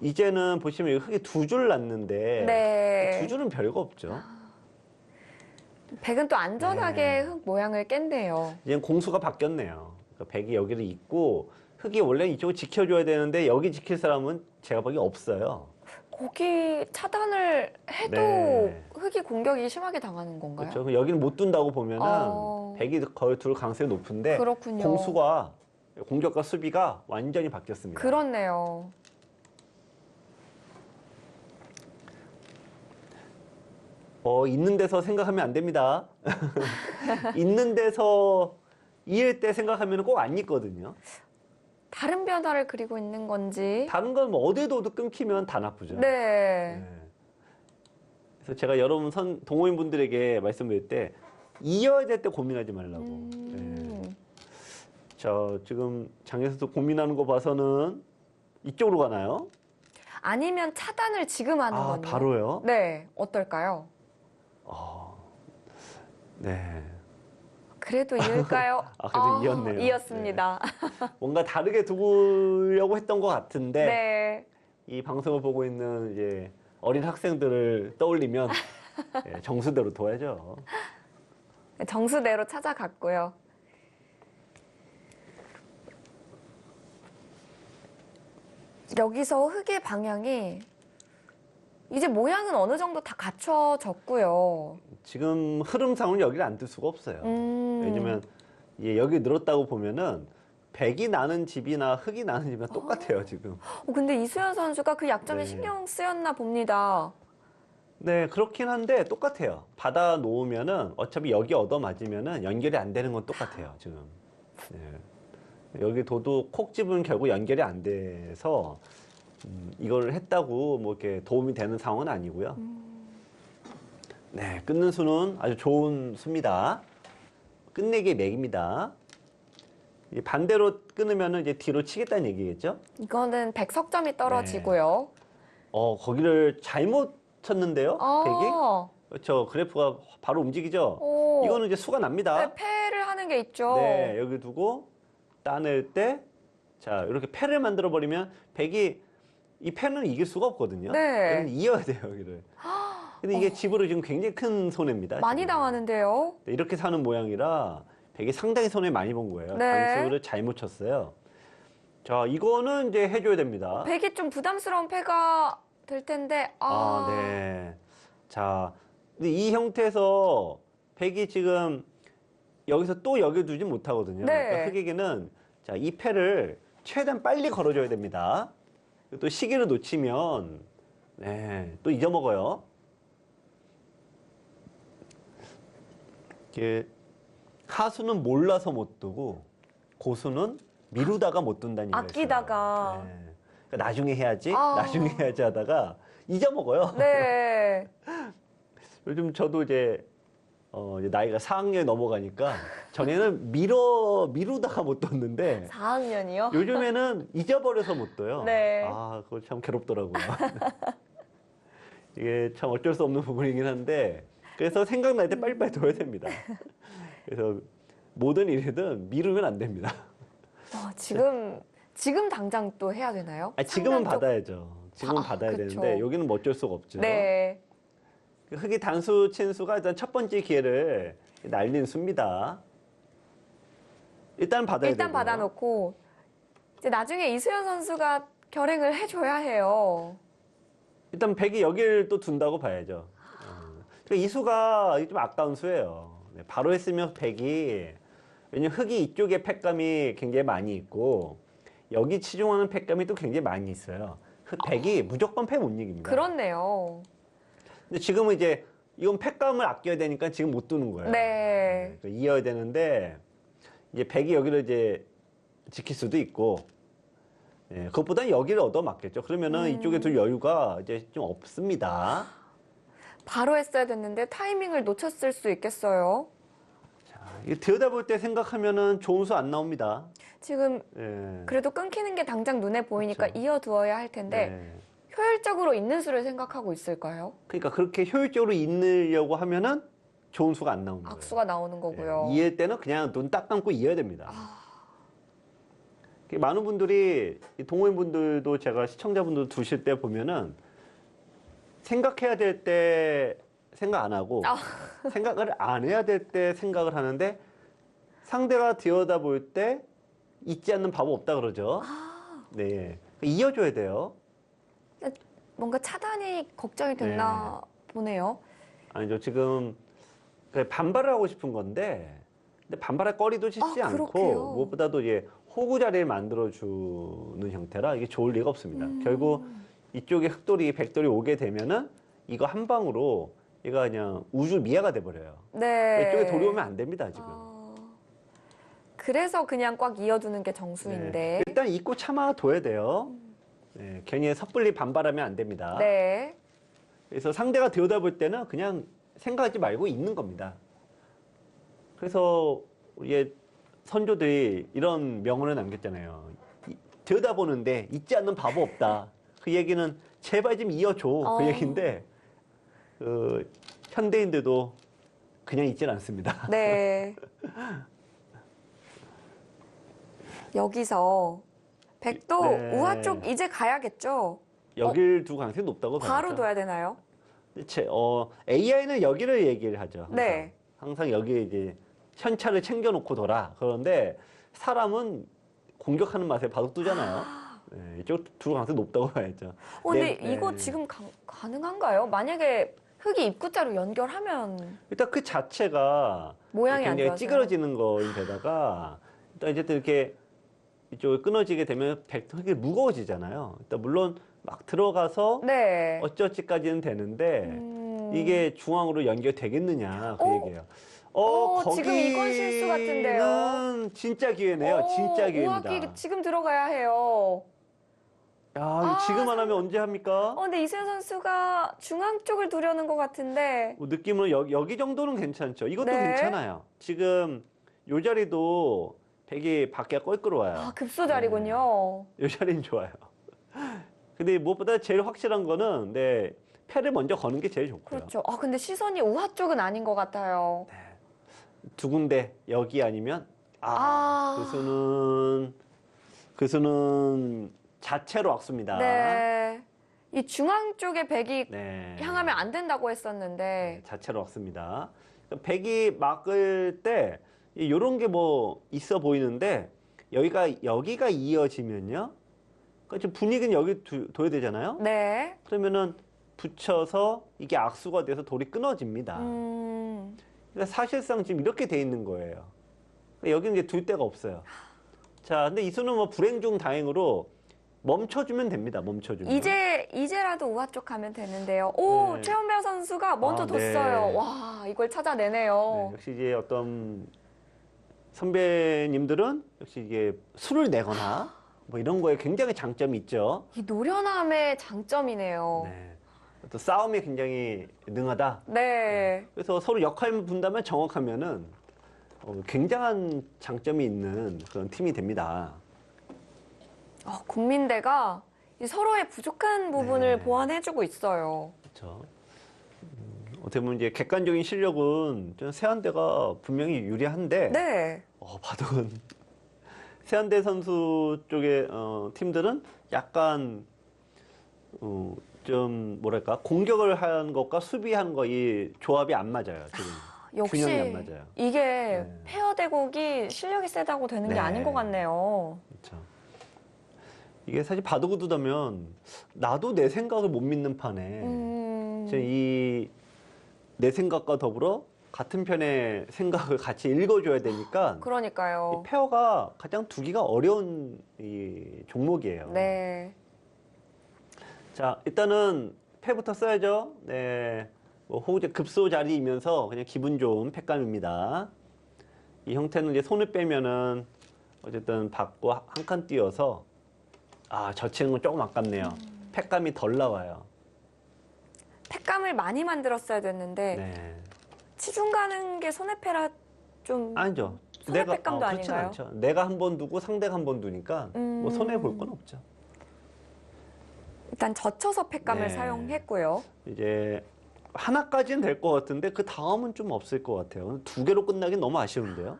이제는 보시면 흙이 두 줄 났는데 네. 두 줄은 별거 없죠. 백은 또 안전하게 흙 모양을 깼네요. 이제 공수가 바뀌었네요. 그러니까 백이 여기를 잇고 흙이 원래 이쪽을 지켜줘야 되는데 여기 지킬 사람은 제가 보기엔 없어요. 거기 차단을 해도 네. 흙이 공격이 심하게 당하는 건가요? 그렇죠. 그럼 여기는 못 둔다고 보면은 백이 거의 둘 가능성이 높은데 그렇군요. 공수가 공격과 수비가 완전히 바뀌었습니다. 그렇네요. 있는 데서 생각하면 안 됩니다. 있는 데서 이을 때 생각하면 꼭 안 있거든요. 다른 변화를 그리고 있는 건지. 다른 건 뭐 어디에 둬도 끊기면 다 나쁘죠. 네. 네. 그래서 제가 여러분 동호인분들에게 말씀드릴 때 이어야 될 때 고민하지 말라고. 네. 자, 지금 장현 선수 고민하는 거 봐서는 이쪽으로 가나요? 아니면 차단을 지금 하는 건가요? 바로요? 네. 어떨까요? 네. 그래도 이을까요? 그래도 이었네요. 이었습니다. 뭔가 다르게 두려고 했던 것 같은데 네. 이 방송을 보고 있는 이제 어린 학생들을 떠올리면 정수대로 둬야죠. 정수대로 찾아갔고요. 여기서 흙의 방향이 이제 모양은 어느 정도 다 갖춰졌고요. 지금 흐름상으로 여기를 안 둘 수가 없어요. 왜냐면 여기 늘었다고 보면은 백이 나는 집이나 흙이 나는 집이나 똑같아요, 지금. 근데 이수연 선수가 그 약점에 네. 신경 쓰였나 봅니다. 네, 그렇긴 한데 똑같아요. 받아 놓으면은 어차피 여기 얻어 맞으면은 연결이 안 되는 건 똑같아요, 지금. 네. 여기 둬도 콕 집으면 결국 연결이 안 돼서 이걸 했다고 뭐 이렇게 도움이 되는 상황은 아니고요. 네, 끊는 수는 아주 좋은 수입니다. 끝내기의 맥입니다. 반대로 끊으면은 이제 뒤로 치겠다는 얘기겠죠? 이거는 백석점이 떨어지고요. 거기를 잘못 쳤는데요, 백이? 그렇죠. 그래프가 바로 움직이죠? 이거는 이제 수가 납니다. 네, 패를 하는 게 있죠. 네, 여기 두고 따낼 때, 자, 이렇게 패를 만들어 버리면 백이 이 패는 이길 수가 없거든요. 네. 여기는 이어야 돼요, 여기를. 근데 이게 집으로 지금 굉장히 큰 손해입니다. 많이 지금. 당하는데요. 네, 이렇게 사는 모양이라 백이 상당히 손해 많이 본 거예요. 네. 단수를 잘못 쳤어요. 자, 이거는 이제 해줘야 됩니다. 백이 좀 부담스러운 패가 될 텐데. 네. 자, 근데 이 형태에서 백이 지금 여기서 또 여기 두지 못하거든요. 네. 그러니까 흑에게는 자, 이 패를 최대한 빨리 걸어줘야 됩니다. 또 시기를 놓치면 또 잊어먹어요. 이게 하수는 몰라서 못 두고 고수는 미루다가 못 둔다는 얘기가 아끼다가. 있어요. 네. 그러니까 나중에 해야지, 나중에 해야지 하다가 잊어먹어요. 네. 요즘 저도 이제 나이가 4학년이 넘어가니까 전에는 미루다가 못 뒀는데 4학년이요? 요즘에는 잊어버려서 못 둬요. 네. 그거 참 괴롭더라고요. 이게 참 어쩔 수 없는 부분이긴 한데 그래서 생각날 때 빨리빨리 둬야 됩니다. 그래서 모든 일이든 미루면 안 됩니다. 지금 당장 또 해야 되나요? 지금은 상단 쪽- 받아야죠. 지금은 받아야 그쵸. 되는데 여기는 뭐 어쩔 수가 없죠. 네. 흑이 단수 친 수가 일단 첫 번째 기회를 날린 수입니다. 일단 받아야 일단 되고요. 받아놓고 이제 나중에 이수연 선수가 결행을 해줘야 해요. 일단 백이 여기를 또 둔다고 봐야죠. 그러니까 이 수가 좀 아까운 수예요. 네, 바로 했으면 백이 왜냐면 흑이 이쪽에 팩감이 굉장히 많이 있고 여기 치중하는 팩감이 또 굉장히 많이 있어요. 백이 무조건 패 못 이깁니다. 그렇네요. 근데 지금은 이제 이건 팩감을 아껴야 되니까 지금 못 두는 거예요. 네. 그러니까 이어야 되는데 이제 백이 여기를 이제 지킬 수도 있고 그것보다는 여기를 얻어맞겠죠. 그러면은 이쪽에 둘 여유가 이제 좀 없습니다. 바로 했어야 됐는데 타이밍을 놓쳤을 수 있겠어요. 이거 들여다볼 때 생각하면은 좋은 수 안 나옵니다. 지금 예. 그래도 끊기는 게 당장 눈에 보이니까 그렇죠. 이어두어야 할 텐데 네. 효율적으로 있는 수를 생각하고 있을까요? 그러니까 그렇게 효율적으로 잇으려고 하면은 좋은 수가 안 나오는 거예요. 악수가 나오는 거고요. 이을 때는 그냥 눈 딱 감고 이어야 됩니다. 많은 분들이 동호인분들도 제가 시청자분들 두실 때 보면은 생각해야 될 때 생각 안 하고 생각을 안 해야 될 때 생각을 하는데 상대가 들여다볼 때 잊지 않는 바보 없다 그러죠. 네, 이어줘야 돼요. 뭔가 차단이 걱정이 됐나 보네요. 아니죠. 지금 반발을 하고 싶은 건데 근데 반발할 거리도 쉽지 않고 그렇게요? 무엇보다도 이제 호구 자리를 만들어주는 형태라 이게 좋을 리가 없습니다. 결국 이쪽에 흑돌이, 백돌이 오게 되면은 이거 한 방으로 얘가 그냥 우주 미아가 돼버려요. 네. 이쪽에 돌이 오면 안 됩니다, 지금. 그래서 그냥 꽉 이어두는 게 정수인데. 네. 일단 잊고 참아둬야 돼요. 네, 괜히 섣불리 반발하면 안 됩니다. 네. 그래서 상대가 들여다볼 때는 그냥 생각하지 말고 있는 겁니다. 그래서 우리 선조들이 이런 명언을 남겼잖아요. 들여다보는데 잊지 않는 바보 없다. 그 얘기는 제발 좀 이어줘. 그 얘기인데 현대인들도 그냥 잊질 않습니다. 네. 여기서 백도 네. 우하 쪽 이제 가야겠죠? 여길 두고 가능성이 높다고 봐야죠. 바로 둬야 되나요? AI는 여기를 얘기를 하죠. 항상. 네. 항상 여기에 이제 현찰을 챙겨놓고 둬라. 그런데 사람은 공격하는 맛에 바로 뜨잖아요. 네, 이쪽 두고 가능성이 높다고 봐야죠. 근데 네, 이거 네. 지금 가능한가요? 만약에 흙이 입구자로 연결하면 일단 그 자체가 모양이 안 굉장히 좋아서. 찌그러지는 거인데다가 일단 어쨌든 이렇게 이쪽에 끊어지게 되면 흙이 무거워지잖아요. 일단 물론 막 들어가서 네. 어쩌지까지는 되는데 이게 중앙으로 연결되겠느냐 그 얘기예요. 지금 이건 실수 같은데요. 거기는 진짜 기회네요. 진짜 기회입니다. 우하기 지금 들어가야 해요. 야, 지금 안 하면 언제 합니까? 근데 이수연 선수가 중앙 쪽을 두려는 것 같은데. 뭐 느낌은 여기 정도는 괜찮죠. 이것도 네. 괜찮아요. 지금 요 자리도 되게 밖에 껄끄러워요. 급소 자리군요. 요 자리는 좋아요. 근데 무엇보다 제일 확실한 거는 패를 먼저 거는 게 제일 좋고요. 그렇죠. 근데 시선이 우하 쪽은 아닌 것 같아요. 두 군데 여기 아니면 그 수는 자체로 악수입니다. 네. 이 중앙 쪽에 백이 네. 향하면 안 된다고 했었는데. 자체로 악수입니다. 백이 막을 때 이런 게 뭐 있어 보이는데 여기가 이어지면요. 그러니까 지금 분위기는 여기 둬야 되잖아요. 네. 그러면은 붙여서 이게 악수가 돼서 돌이 끊어집니다. 그러니까 사실상 지금 이렇게 돼 있는 거예요. 그러니까 여기는 이제 둘 데가 없어요. 자, 근데 이 수는 뭐 불행 중 다행으로 멈춰주면 됩니다. 멈춰주면. 이제라도 우하 쪽 가면 되는데요. 네. 최원별 선수가 먼저 네. 뒀어요. 와, 이걸 찾아내네요. 역시 이제 어떤 선배님들은 역시 이게 수를 내거나 뭐 이런 거에 굉장히 장점이 있죠. 이 노련함의 장점이네요. 네. 또 싸움에 굉장히 능하다. 네. 그래서 서로 역할만 분담하면 정확하면은 굉장한 장점이 있는 그런 팀이 됩니다. 국민대가 이 서로의 부족한 부분을 네. 보완해주고 있어요. 그렇죠. 어떻게 보면 이제 객관적인 실력은 좀 세한대가 분명히 유리한데 네. 바둑은 세한대 선수 쪽의 팀들은 약간 좀 뭐랄까 공격을 하는 것과 수비하는 거 이 조합이 안 맞아요. 지금 역시 균형이 안 맞아요. 이게 네. 페어 대국이 실력이 세다고 되는 게 네. 아닌 것 같네요. 그렇죠. 이게 사실 바둑을 두다면 나도 내 생각을 못 믿는 판에 이 내 생각과 더불어 같은 편의 생각을 같이 읽어줘야 되니까 그러니까요. 이 페어가 가장 두기가 어려운 이 종목이에요. 네. 자, 일단은 패부터 써야죠. 네. 뭐 호구제 급소 자리이면서 그냥 기분 좋은 패감입니다. 이 형태는 이제 손을 빼면은 어쨌든 받고 한 칸 띄어서 젖히는 건 조금 아깝네요. 패감이 덜 나와요. 팩감을 많이 만들었어야 됐는데 네. 치중 가는 게 손해패라 좀 아니죠. 손해패감도 그렇진 아닌가요? 않죠. 내가 한 번 두고 상대가 한 번 두니까 뭐 손해 볼 건 없죠. 일단 젖혀서 팩감을 네. 사용했고요. 이제 하나까지는 될 것 같은데 그 다음은 좀 없을 것 같아요. 두 개로 끝나긴 너무 아쉬운데요.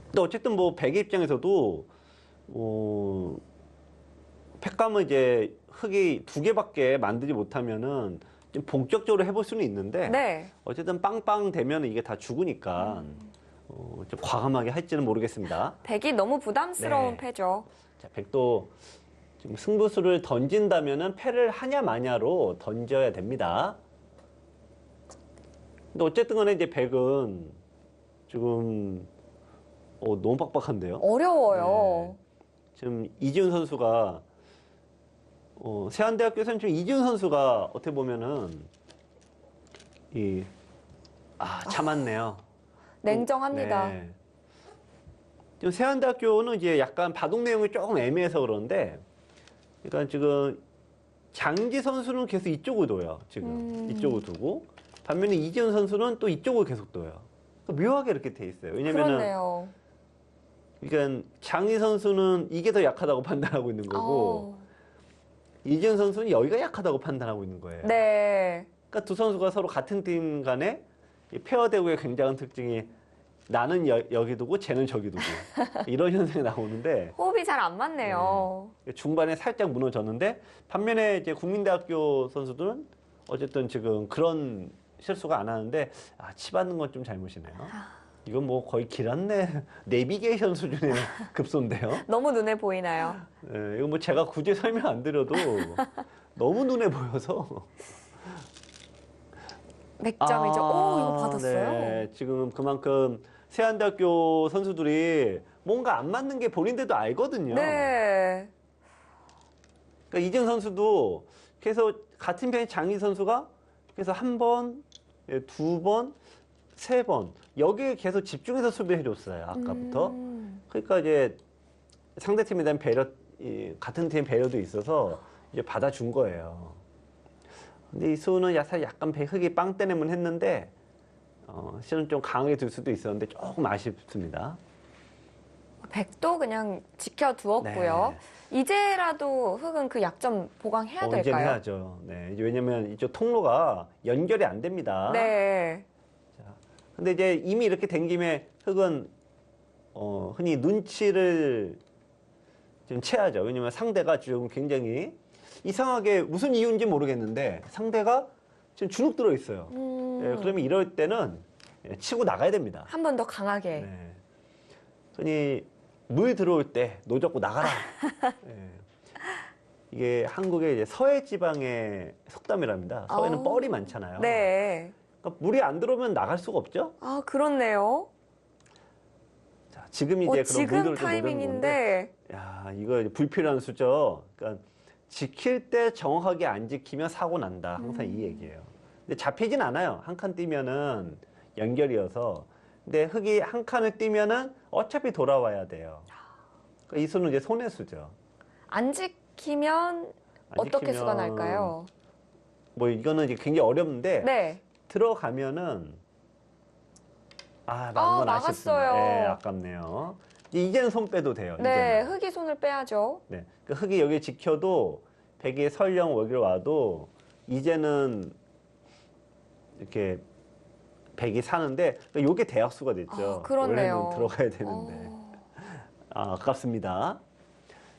근데 어쨌든 뭐 백의 입장에서도 팩감을 이제 흙이 두 개밖에 만들지 못하면은 좀 본격적으로 해볼 수는 있는데 네. 어쨌든 빵빵 되면 이게 다 죽으니까 좀 과감하게 할지는 모르겠습니다. 백이 너무 부담스러운 네. 패죠. 자, 백도 지금 승부수를 던진다면은 패를 하냐 마냐로 던져야 됩니다. 근데 어쨌든 간에 이제 백은 지금 너무 빡빡한데요. 어려워요. 지금 이지훈 선수가 세안대학교에서는 지금 이지훈 선수가 어떻게 보면은 참았네요. 냉정합니다. 네. 지금 세안대학교는 이제 약간 바둑 내용이 조금 애매해서 그런데, 그러니까 지금 장지 선수는 계속 이쪽을 둬요. 지금 이쪽을 두고 반면에 이지훈 선수는 또 이쪽을 계속 둬요. 묘하게 이렇게 돼 있어요. 왜냐면은 그렇네요. 그러니까 장지 선수는 이게 더 약하다고 판단하고 있는 거고 이지훈 선수는 여기가 약하다고 판단하고 있는 거예요. 네. 그러니까 두 선수가 서로 같은 팀 간에 이 페어 대구의 굉장한 특징이 나는 여기 두고 쟤는 저기 두고 이런 현상이 나오는데 호흡이 잘 안 맞네요. 중반에 살짝 무너졌는데 반면에 이제 국민대학교 선수들은 어쨌든 지금 그런 실수가 안 하는데 치받는 건 좀 잘못이네요. 이건 뭐 거의 길었네 내비게이션 수준의 급소인데요. 너무 눈에 보이나요? 네, 이거 뭐 제가 굳이 설명 안 드려도 너무 눈에 보여서. 100점이죠. 오, 이거 받았어요? 네, 지금 그만큼 세안대학교 선수들이 뭔가 안 맞는 게 본인들도 알거든요. 네. 그러니까 이정 선수도 계속 같은 편의 장희 선수가 그래서 한 번, 두 번, 세 번 여기에 계속 집중해서 수비해줬어요. 아까부터. 그러니까 이제 상대팀에 대한 배려, 같은 팀의 배려도 있어서 이제 받아준 거예요. 근데 이 수는 약간 흙이 빵 때문에 했는데 실은 좀 강하게 둘 수도 있었는데 조금 아쉽습니다. 백도 그냥 지켜두었고요. 네. 이제라도 흙은 그 약점 보강해야 이제는 될까요? 해야죠. 네. 이제 왜냐면 이쪽 통로가 연결이 안 됩니다. 네. 근데 이제 이미 이렇게 된 김에 흙은 흔히 눈치를 좀 채야죠. 왜냐면 상대가 지금 굉장히 이상하게 무슨 이유인지 모르겠는데 상대가 지금 주눅 들어 있어요. 그러면 이럴 때는 치고 나가야 됩니다. 한 번 더 강하게. 네. 흔히 물 들어올 때 노젓고 나가라. 네. 이게 한국의 이제 서해 지방의 속담이랍니다. 서해는 뻘이 많잖아요. 네. 그러니까 물이 안 들어오면 나갈 수가 없죠. 아, 그렇네요. 자, 지금 이제 그런 지금 물들을 좀 노리는 건데, 타이밍인데. 야, 이거 불필요한 수죠. 그러니까 지킬 때 정확하게 안 지키면 사고 난다. 항상 이 얘기예요. 근데 잡히진 않아요. 한 칸 뛰면은 연결이어서. 근데 흙이 한 칸을 뛰면은 어차피 돌아와야 돼요. 그러니까 이 수는 이제 손해 수죠. 안 지키면 어떻게 수가 날까요? 뭐 이거는 이제 굉장히 어렵는데 네. 들어가면은 막은 건 아쉽습니다. 막았어요. 네, 아깝네요. 이제는 손 빼도 돼요. 네, 이제는. 흙이 손을 빼야죠. 네, 그 흙이 여기 지켜도 백이 설령 여기로 와도 이제는 이렇게 백이 사는데 요게 대약수가 됐죠. 그렇네요. 원래는 들어가야 되는데 아깝습니다.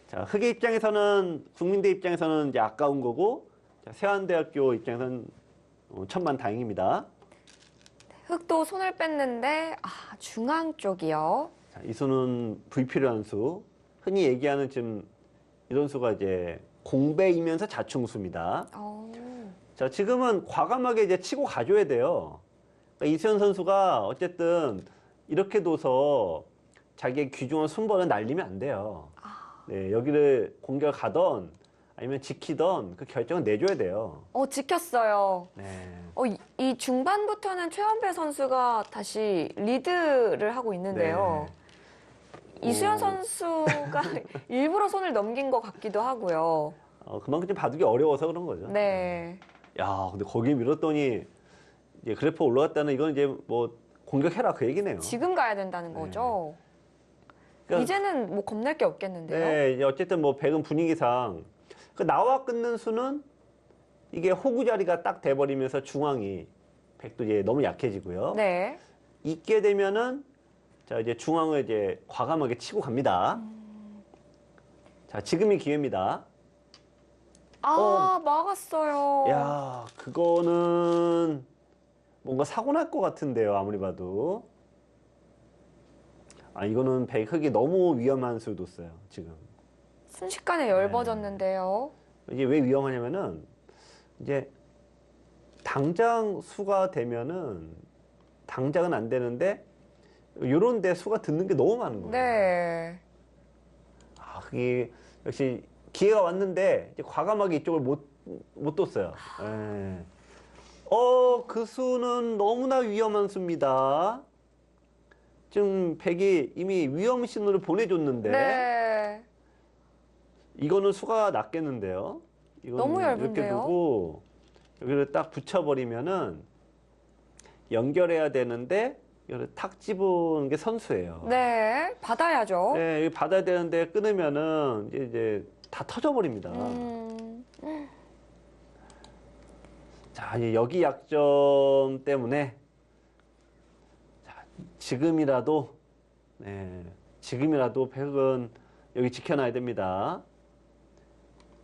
자, 흑의 입장에서는 국민대 입장에서는 이제 아까운 거고 자, 세안대학교 입장에서는 천만다행입니다. 흑도 손을 뺐는데 중앙 쪽이요. 자, 이 수는 불필요한 수. 흔히 얘기하는 지금 이런 수가 이제 공배이면서 자충수입니다. 자, 지금은 과감하게 이제 치고 가줘야 돼요. 그러니까 이수연 선수가 어쨌든 이렇게 둬서 자기의 귀중한 순번을 날리면 안 돼요. 네, 여기를 공격 가던 아니면 지키던 그 결정을 내줘야 돼요. 지켰어요. 네. 이 중반부터는 최원배 선수가 다시 리드를 하고 있는데요. 네. 이수연 선수가 일부러 손을 넘긴 것 같기도 하고요. 그만큼 좀 바둑이 어려워서 그런 거죠. 네. 야, 근데 거기 밀었더니 이제 그래프 올라갔다는 이건 이제 뭐 공격해라 그 얘기네요. 지금 가야 된다는 거죠. 그러니까, 이제는 뭐 겁낼 게 없겠는데요. 네, 이제 어쨌든 뭐 백은 분위기상 그 나와 끊는 수는 이게 호구 자리가 딱 돼버리면서 중앙이 백도 이제 너무 약해지고요. 네. 있게 되면은 자 이제 중앙을 이제 과감하게 치고 갑니다. 자 지금이 기회입니다. 막았어요. 야 그거는 뭔가 사고 날 것 같은데요. 아무리 봐도. 이거는 백 흑이 너무 위험한 수를 뒀어요. 지금. 순식간에 넓어졌는데요. 이게 왜 위험하냐면은 이제 당장 수가 되면은 당장은 안 되는데 요런 데 수가 듣는 게 너무 많은 거예요. 네. 흑이 역시 기회가 왔는데 이제 과감하게 이쪽을 못 뒀어요. 예. 그 수는 너무나 위험한 수입니다. 지금 백이 이미 위험 신호를 보내줬는데 네. 이거는 수가 낮겠는데요. 이거는 너무 이렇게 얇은데요? 두고 여기를 딱 붙여버리면은 연결해야 되는데 이거를 탁 집은 게 선수예요. 네. 받아야죠. 네, 여기 받아야 되는데 끊으면은 이제 다 터져버립니다. 자, 이제 여기 약점 때문에 자, 지금이라도 백은 여기 지켜놔야 됩니다.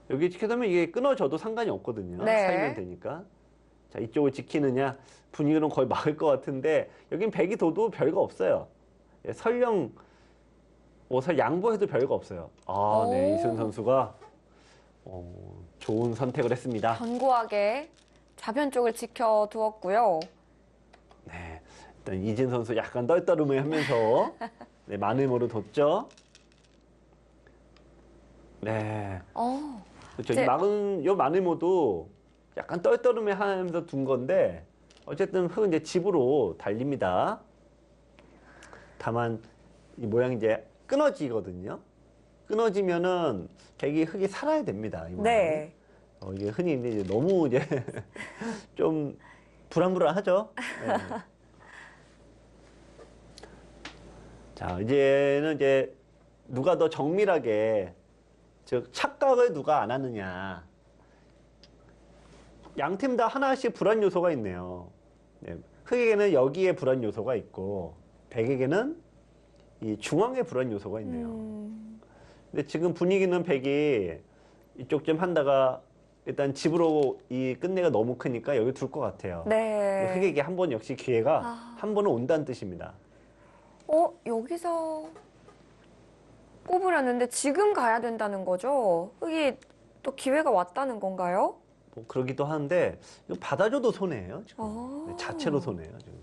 여기 지켜두면 이게 끊어져도 상관이 없거든요. 네. 살면 되니까. 자, 이쪽을 지키느냐 분위기는 거의 막을 것 같은데 여긴 백이 둬도 별거 없어요. 설령 양보해도 별거 없어요. 네, 이수연 선수가 좋은 선택을 했습니다. 견고하게 좌변 쪽을 지켜두었고요. 네, 일단 이진 선수 약간 떨떠름해하면서 네, 마늘모를 뒀죠. 네, 그렇죠. 이 마늘모도 약간 떨떠름해하면서 둔 건데 어쨌든 흑은 이제 집으로 달립니다. 다만 이 모양이 이제 끊어지거든요. 끊어지면은 백이 흑이 살아야 됩니다. 이 네. 이게 흔히 이제 너무 이제 좀 불안불안하죠. 네. 자, 이제는 이제 누가 더 정밀하게 즉 착각을 누가 안 하느냐. 양 팀 다 하나씩 불안 요소가 있네요. 네. 흑에게는 여기에 불안 요소가 있고 백에게는 이 중앙에 불안 요소가 있네요. 근데 지금 분위기는 백이 이쪽 좀 한다가 일단 집으로 이 끝내가 너무 크니까 여기 둘 것 같아요. 네. 흑에게 한 번 역시 기회가 한 번은 온다는 뜻입니다. 여기서 꼽으렸는데 지금 가야 된다는 거죠? 흑이 또 기회가 왔다는 건가요? 뭐 그러기도 하는데 이거 받아줘도 손해예요. 지금. 네, 자체로 손해예요. 지금.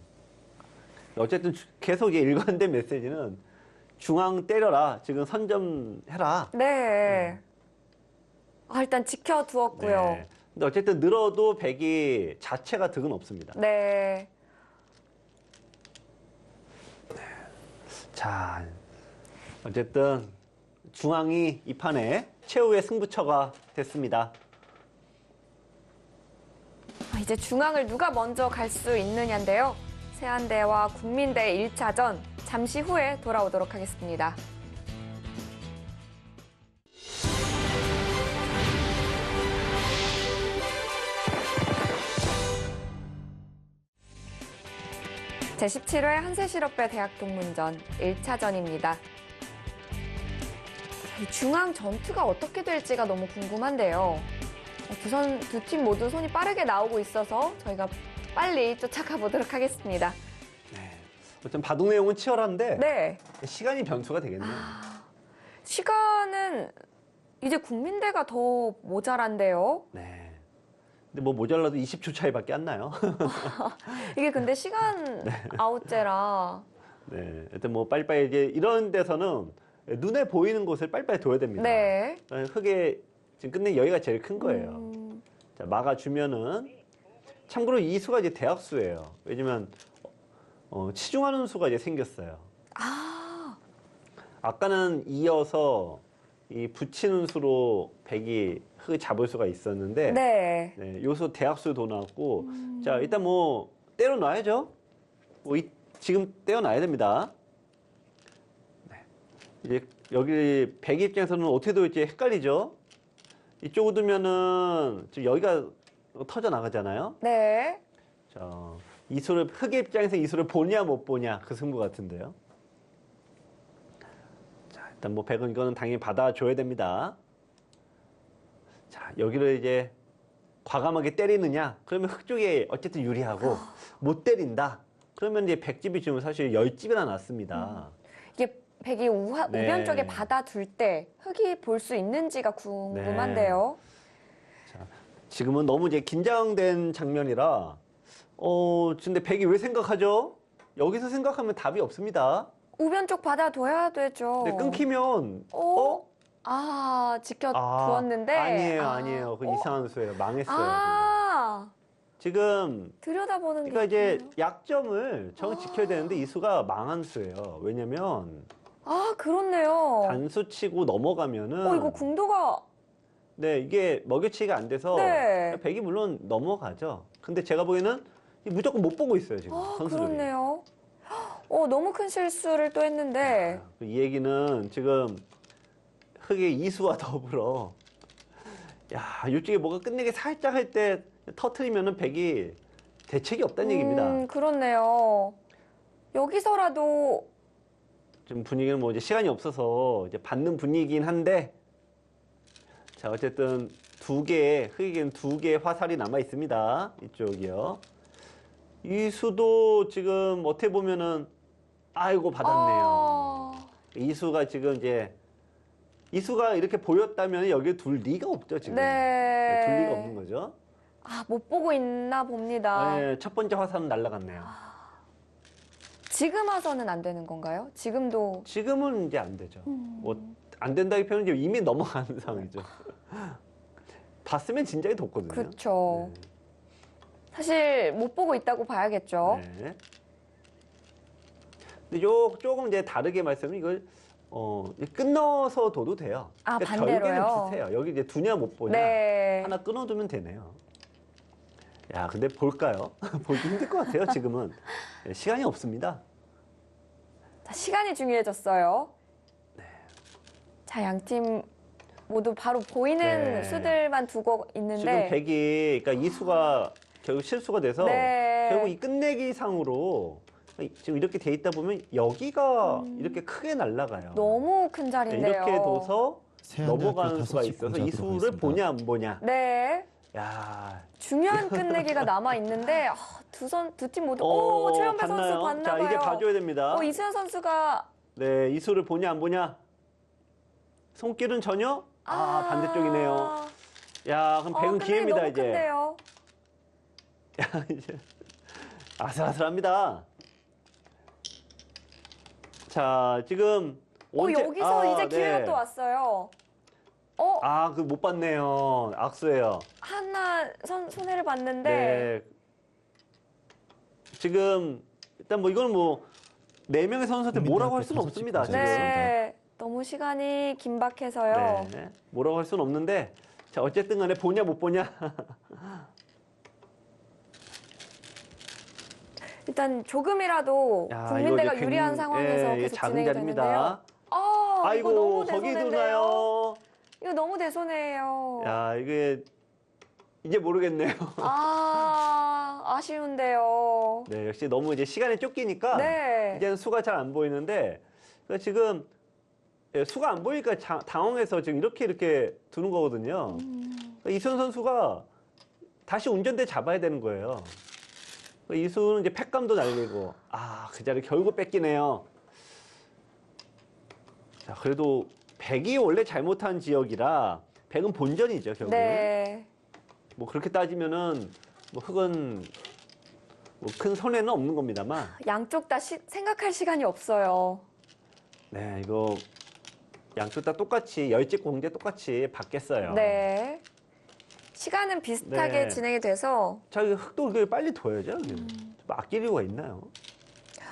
어쨌든 계속 이제 일관된 메시지는 중앙 때려라. 지금 선점해라. 네. 일단 지켜두었고요. 네. 근데 어쨌든 늘어도 백이 자체가 득은 없습니다. 네. 자, 어쨌든 중앙이 이 판에 최후의 승부처가 됐습니다. 이제 중앙을 누가 먼저 갈 수 있느냐인데요. 세안대와 국민대 1차전 잠시 후에 돌아오도록 하겠습니다. 제17회 한세실업배 대학 동문전 1차전입니다. 중앙 전투가 어떻게 될지가 너무 궁금한데요. 두 팀 모두 손이 빠르게 나오고 있어서 저희가 빨리 쫓아가 보도록 하겠습니다. 네. 어쨌든 바둑 내용은 치열한데 네. 시간이 변수가 되겠네요. 시간은 이제 국민대가 더 모자란데요. 네. 근데 뭐 모자라도 20초 차이밖에 안 나요. 이게 근데 시간 아웃제라. 네. 일단 뭐 빨리빨리 이제 이런 데서는 눈에 보이는 곳을 빨리빨리 둬야 됩니다. 네. 흙에 지금 끝내 여기가 제일 큰 거예요. 자, 막아주면은 참고로 이 수가 이제 대학수예요. 왜냐면 치중하는 수가 이제 생겼어요. 아까는 이어서 이 붙이는 수로 백이 흙을 잡을 수가 있었는데 네. 네, 요수 대학수 도 나왔고 자 일단 뭐 때려 놔야죠. 뭐 지금 때려 놔야 됩니다. 네. 이제 여기 백 입장에서는 어떻게 될지 헷갈리죠. 이쪽으로 두면은 지금 여기가 터져 나가잖아요. 네. 자, 이수를 흙의 입장에서 이수를 보냐 못 보냐 그 승부 같은데요. 자, 일단 뭐 백은 이거는 당연히 받아줘야 됩니다. 자, 여기를 이제 과감하게 때리느냐? 그러면 흙 쪽에 어쨌든 유리하고 못 때린다. 그러면 이제 백집이 지금 사실 10집이나 났습니다. 이게 백이 네. 우변 쪽에 받아둘 때 흙이 볼 수 있는지가 궁금한데요. 자, 지금은 너무 이제 긴장된 장면이라 근데 백이 왜 생각하죠? 여기서 생각하면 답이 없습니다. 우변 쪽 받아둬야 되죠. 근데 끊기면 지켜두었는데. 아니에요. 그 이상한 수예요. 망했어요. 지금 들여다보는 게 그러니까 이제 있군요. 약점을 정 지켜야 되는데 이 수가 망한 수예요. 왜냐면 그렇네요. 단수치고 넘어가면은 이거 궁도가. 네, 이게 먹여치기가 안 돼서 네. 백이 물론 넘어가죠. 근데 제가 보기에는 무조건 못 보고 있어요, 지금 선수들이. 그렇네요. 너무 큰 실수를 또 했는데. 이 얘기는 지금 흙의 이수와 더불어 이쪽에 뭐가 끝내기 살짝 할 때 터트리면은 백이 대책이 없다는 얘기입니다. 그렇네요. 여기서라도 지금 분위기는 뭐 이제 시간이 없어서 이제 받는 분위기긴 한데 자, 어쨌든 흙에게는 두 개의 화살이 남아 있습니다. 이쪽이요. 이 수도 지금 어떻게 보면은 아이고 받았네요. 이 수가 지금 이제 이 수가 이렇게 보였다면 여기에 둘 리가 없죠, 지금. 네. 둘 리가 없는 거죠. 못 보고 있나 봅니다. 네, 첫 번째 화살은 날아갔네요. 지금 와서는 안 되는 건가요? 지금도. 지금은 이제 안 되죠. 뭐 안 된다기보다는 이제 이미 넘어가는 상황이죠. 봤으면 진작에 뒀거든요. 그렇죠. 사실 못 보고 있다고 봐야겠죠. 네. 근데 조금 이제 다르게 말씀은 이걸 끊어서 둬도 돼요. 반대로요? 결계는 비슷해요. 여기 이제 두냐 못 보냐 네. 하나 끊어두면 되네요. 야, 근데 볼까요? 보기 힘들 것 같아요. 지금은 시간이 없습니다. 자, 시간이 중요해졌어요. 네. 자, 양팀 모두 바로 보이는 네. 수들만 두고 있는데. 지금 백이 그러니까 이 수가 결국 실수가 돼서 네. 결국 이 끝내기 상으로 지금 이렇게 돼 있다 보면 여기가 이렇게 크게 날아가요. 너무 큰 자리인데요. 이렇게 둬서 넘어가는 세안대학교 수가 5시 있어서 공자 이 수를 들어가겠습니다. 보냐 안 보냐. 네. 야, 중요한 끝내기가 남아 있는데 두 팀 모두 최연배 선수 봤나 자, 봐요. 이제 봐줘야 됩니다. 이수연 선수가 네, 이 수를 보냐 안 보냐. 손길은 전혀 반대쪽이네요. 야, 그럼 백은 끝내기 기회입니다 너무 이제. 큰데요. 야, 이제 아슬아슬합니다. 자, 지금 여기서 이제 기회가 네. 또 왔어요. 그 못 봤네요. 악수예요. 하나 손해를 봤는데. 네. 지금 일단 뭐 이거는 뭐 4명의 선수한테 뭐라고 할 수는 없습니다. 지금. 네. 너무 시간이 긴박해서요. 네. 뭐라고 할 수는 없는데 자, 어쨌든 간에 보냐 못 보냐. 일단 조금이라도 국민대가 이거 유리한 상황에서 이게 계속 작은 진행이 자리입니다. 되는데요. 이거 아이고, 너무 거기 대손해인데요. 두나요? 이거 너무 대손해요. 야, 이게 이제 모르겠네요. 아쉬운데요. 네, 역시 너무 이제 시간에 쫓기니까 네. 이제는 수가 잘 안 보이는데 그러니까 지금 수가 안 보이니까 당황해서 지금 이렇게 두는 거거든요. 그러니까 이수는 선수가 다시 운전대 잡아야 되는 거예요. 그러니까 이수는 이제 팩감도 날리고 그 자리 결국 뺏기네요. 자, 그래도 백이 원래 잘못한 지역이라 백은 본전이죠, 결국. 네. 뭐 그렇게 따지면은 뭐 흑은 뭐 큰 손해는 없는 겁니다만. 양쪽 다 생각할 시간이 없어요. 네, 이거 양쪽 다 똑같이 열집 공제 똑같이 받겠어요. 네. 시간은 비슷하게 네. 진행이 돼서 자, 이거 흑도 이렇게 빨리 둬야죠. 좀 아낄 이유가 있나요?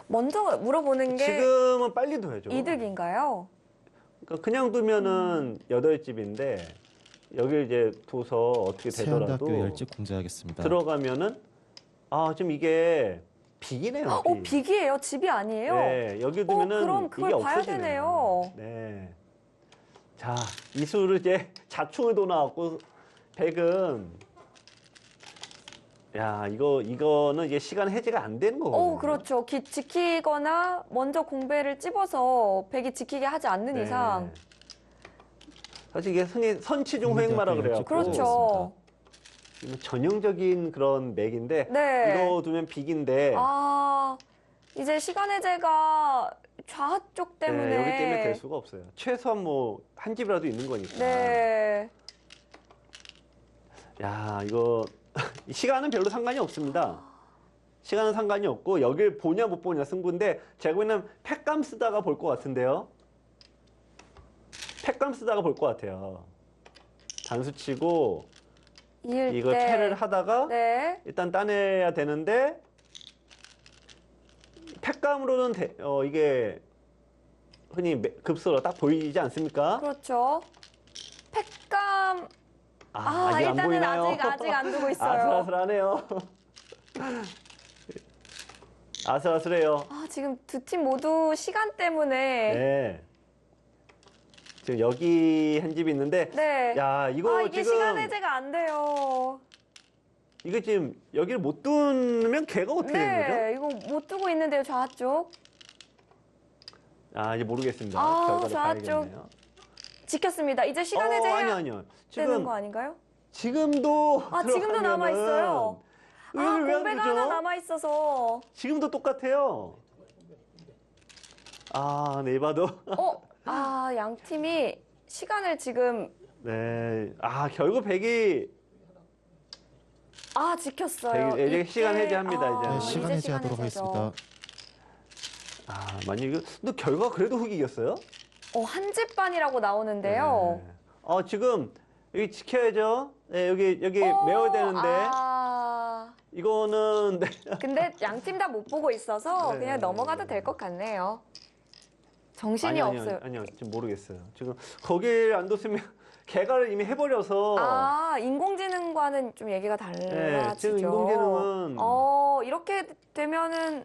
먼저 물어보는 게 지금은 빨리 둬야죠. 이득인가요? 그러니까 그냥 두면은 8집인데 여기 이제 둬서 어떻게 되더라도 세안대학교 열집 공제하겠습니다. 들어가면은 지금 이게 빅이네요. 빅. 빅이에요. 집이 아니에요. 네, 여기 두면은 그럼 그걸 이게 봐야 없어지네요. 되네요. 네. 자, 이수를 이제 자충을 둬 나왔고 백은 이거는 이제 시간 해제가 안 되는 거거든요. 그렇죠. 지키거나 먼저 공배를 찝어서 백이 지키게 하지 않는 네. 이상. 사실 이게 흔히 선취중 호행마라 그래요. 그렇죠. 전형적인 그런 맥인데 네. 이거 두면 빅인데 이제 시간 해제가 좌 쪽 때문에. 네, 여기 때문에 될 수가 없어요. 최소한 뭐 한 집이라도 있는 거니까. 네. 야, 이거 시간은 별로 상관이 없습니다. 시간은 상관이 없고 여길 보냐 못 보냐 승부인데 제가 보기에는 팩감 쓰다가 볼 것 같은데요. 팩감 쓰다가 볼 것 같아요. 단수 치고 이거 패를 하다가 네. 일단 따내야 되는데 팩감으로는 이게 흔히 급소로 딱 보이지 않습니까? 그렇죠. 팩감. 아직 안 일단은 보이나요? 아직 안 두고 있어요. 아슬아슬하네요. 아슬아슬해요. 지금 두 팀 모두 시간 때문에. 네. 지금 여기 한 집이 있는데, 네. 야, 이거 이게 지금 시간 해제가 안 돼요. 이거 지금 여기를 못 두면 걔가 어떻게 되는 거죠? 네, 이거 못 두고 있는데요, 좌쪽. 이제 모르겠습니다. 결과를 좌쪽. 봐야겠네요. 지켰습니다. 이제 시간 해제해야 아니요. 되는 거 아닌가요? 지금도 지금도 남아 있어요. 여기를 왜안 공배가 두죠? 하나 남아 있어서. 지금도 똑같아요. 네, 봐도. 양 팀이 시간을 지금 네. 결국 백이 지켰어요. 이제 시간 해제합니다, 이제. 네, 시간 이제 해제하도록 해제죠. 하겠습니다. 만약 이거 근데 결과 그래도 흑이 이겼어요? 한 집 반이라고 나오는데요. 네. 지금 여기 지켜야죠. 네, 여기 메워야 되는데 이거는 네. 근데 양 팀 다 못 보고 있어서 네. 그냥 넘어가도 될 것 같네요. 정신이 없어요. 아니요, 지금 모르겠어요. 지금 거길 안 뒀으면 개가를 이미 해버려서. 인공지능과는 좀 얘기가 달라지죠. 네, 지금 인공지능은 이렇게 되면은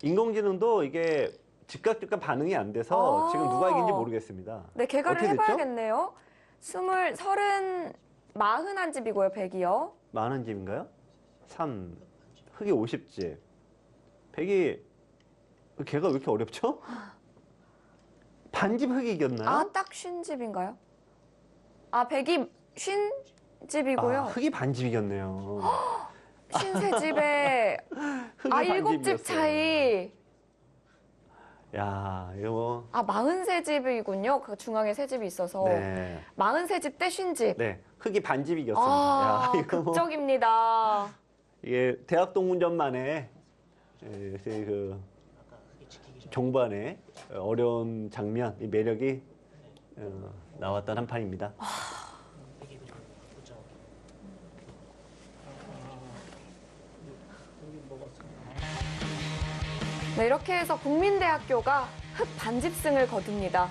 인공지능도 이게 즉각 반응이 안 돼서 지금 누가 이긴지 모르겠습니다. 네, 개가를 어떻게 됐죠? 해봐야겠네요. 41집이고요, 100이요. 많은 집인가요? 3, 흑이 50집. 100이 걔가 왜 이렇게 어렵죠? 반집 흑이 이겼나요? 딱 50집인가요? 100이 50집이고요. 흑이 반집 이겼네요. 53집에 흑이 7집 반집이었어요. 차이. 야, 이거 뭐. 43집이군요. 그 중앙에 3집이 있어서. 네. 43집 대 50집. 네. 흑이 반집 이겼습니다. 이거 뭐. 극적입니다. 이게 대학 동문전만의 그 종반의 어려운 장면, 이 매력이 나왔던 한 판입니다. 네, 이렇게 해서 국민대학교가 흑 반집승을 거둡니다.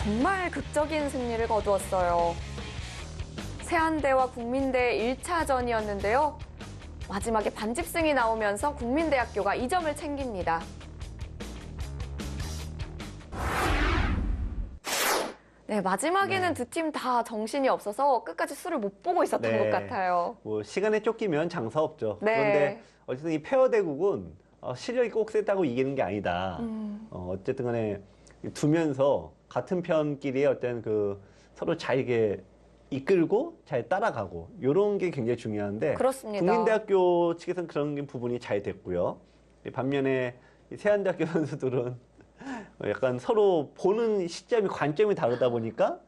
정말 극적인 승리를 거두었어요. 세안대와 국민대의 1차전이었는데요. 마지막에 반집승이 나오면서 국민대학교가 2점을 챙깁니다. 네, 마지막에는 네. 두 팀 다 정신이 없어서 끝까지 수를 못 보고 있었던 네. 것 같아요. 뭐 시간에 쫓기면 장사 없죠. 네. 그런데 어쨌든 이 페어 대국은 실력이 꼭 세다고 이기는 게 아니다. 어쨌든 간에 두면서 같은 편끼리의 어떤 그 서로 잘 이게 이끌고 잘 따라가고 이런 게 굉장히 중요한데 그렇습니다. 국민대학교 측에서는 그런 부분이 잘 됐고요. 반면에 이 세안대학교 선수들은 약간 서로 보는 시점이 관점이 다르다 보니까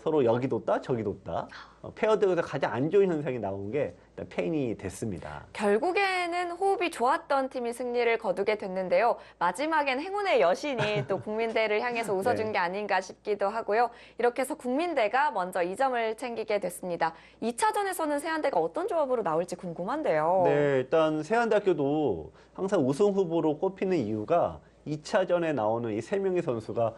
서로 여기 뒀다 저기 뒀다 페어들에서 가장 안 좋은 현상이 나온 게 일단 페인이 됐습니다. 결국에는 호흡이 좋았던 팀이 승리를 거두게 됐는데요. 마지막엔 행운의 여신이 또 국민대를 향해서 웃어준 네. 게 아닌가 싶기도 하고요. 이렇게 해서 국민대가 먼저 2점을 챙기게 됐습니다. 2차전에서는 세안대가 어떤 조합으로 나올지 궁금한데요. 네, 일단 세안대학교도 항상 우승 후보로 꼽히는 이유가 2차전에 나오는 이 세 명의 선수가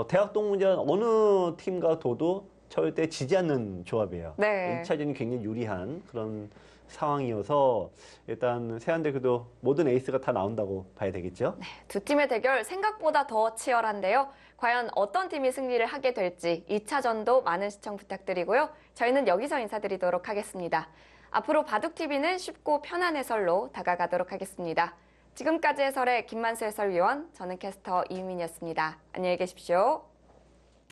대학 동문전 어느 팀과 둬도 절대 지지 않는 조합이에요. 네. 2차전이 굉장히 유리한 그런 상황이어서 일단 세안대교도 모든 에이스가 다 나온다고 봐야 되겠죠. 두 팀의 대결 생각보다 더 치열한데요. 과연 어떤 팀이 승리를 하게 될지 2차전도 많은 시청 부탁드리고요. 저희는 여기서 인사드리도록 하겠습니다. 앞으로 바둑TV는 쉽고 편한 해설로 다가가도록 하겠습니다. 지금까지 해설의 김만수 해설위원, 저는 캐스터 이유민이었습니다. 안녕히 계십시오.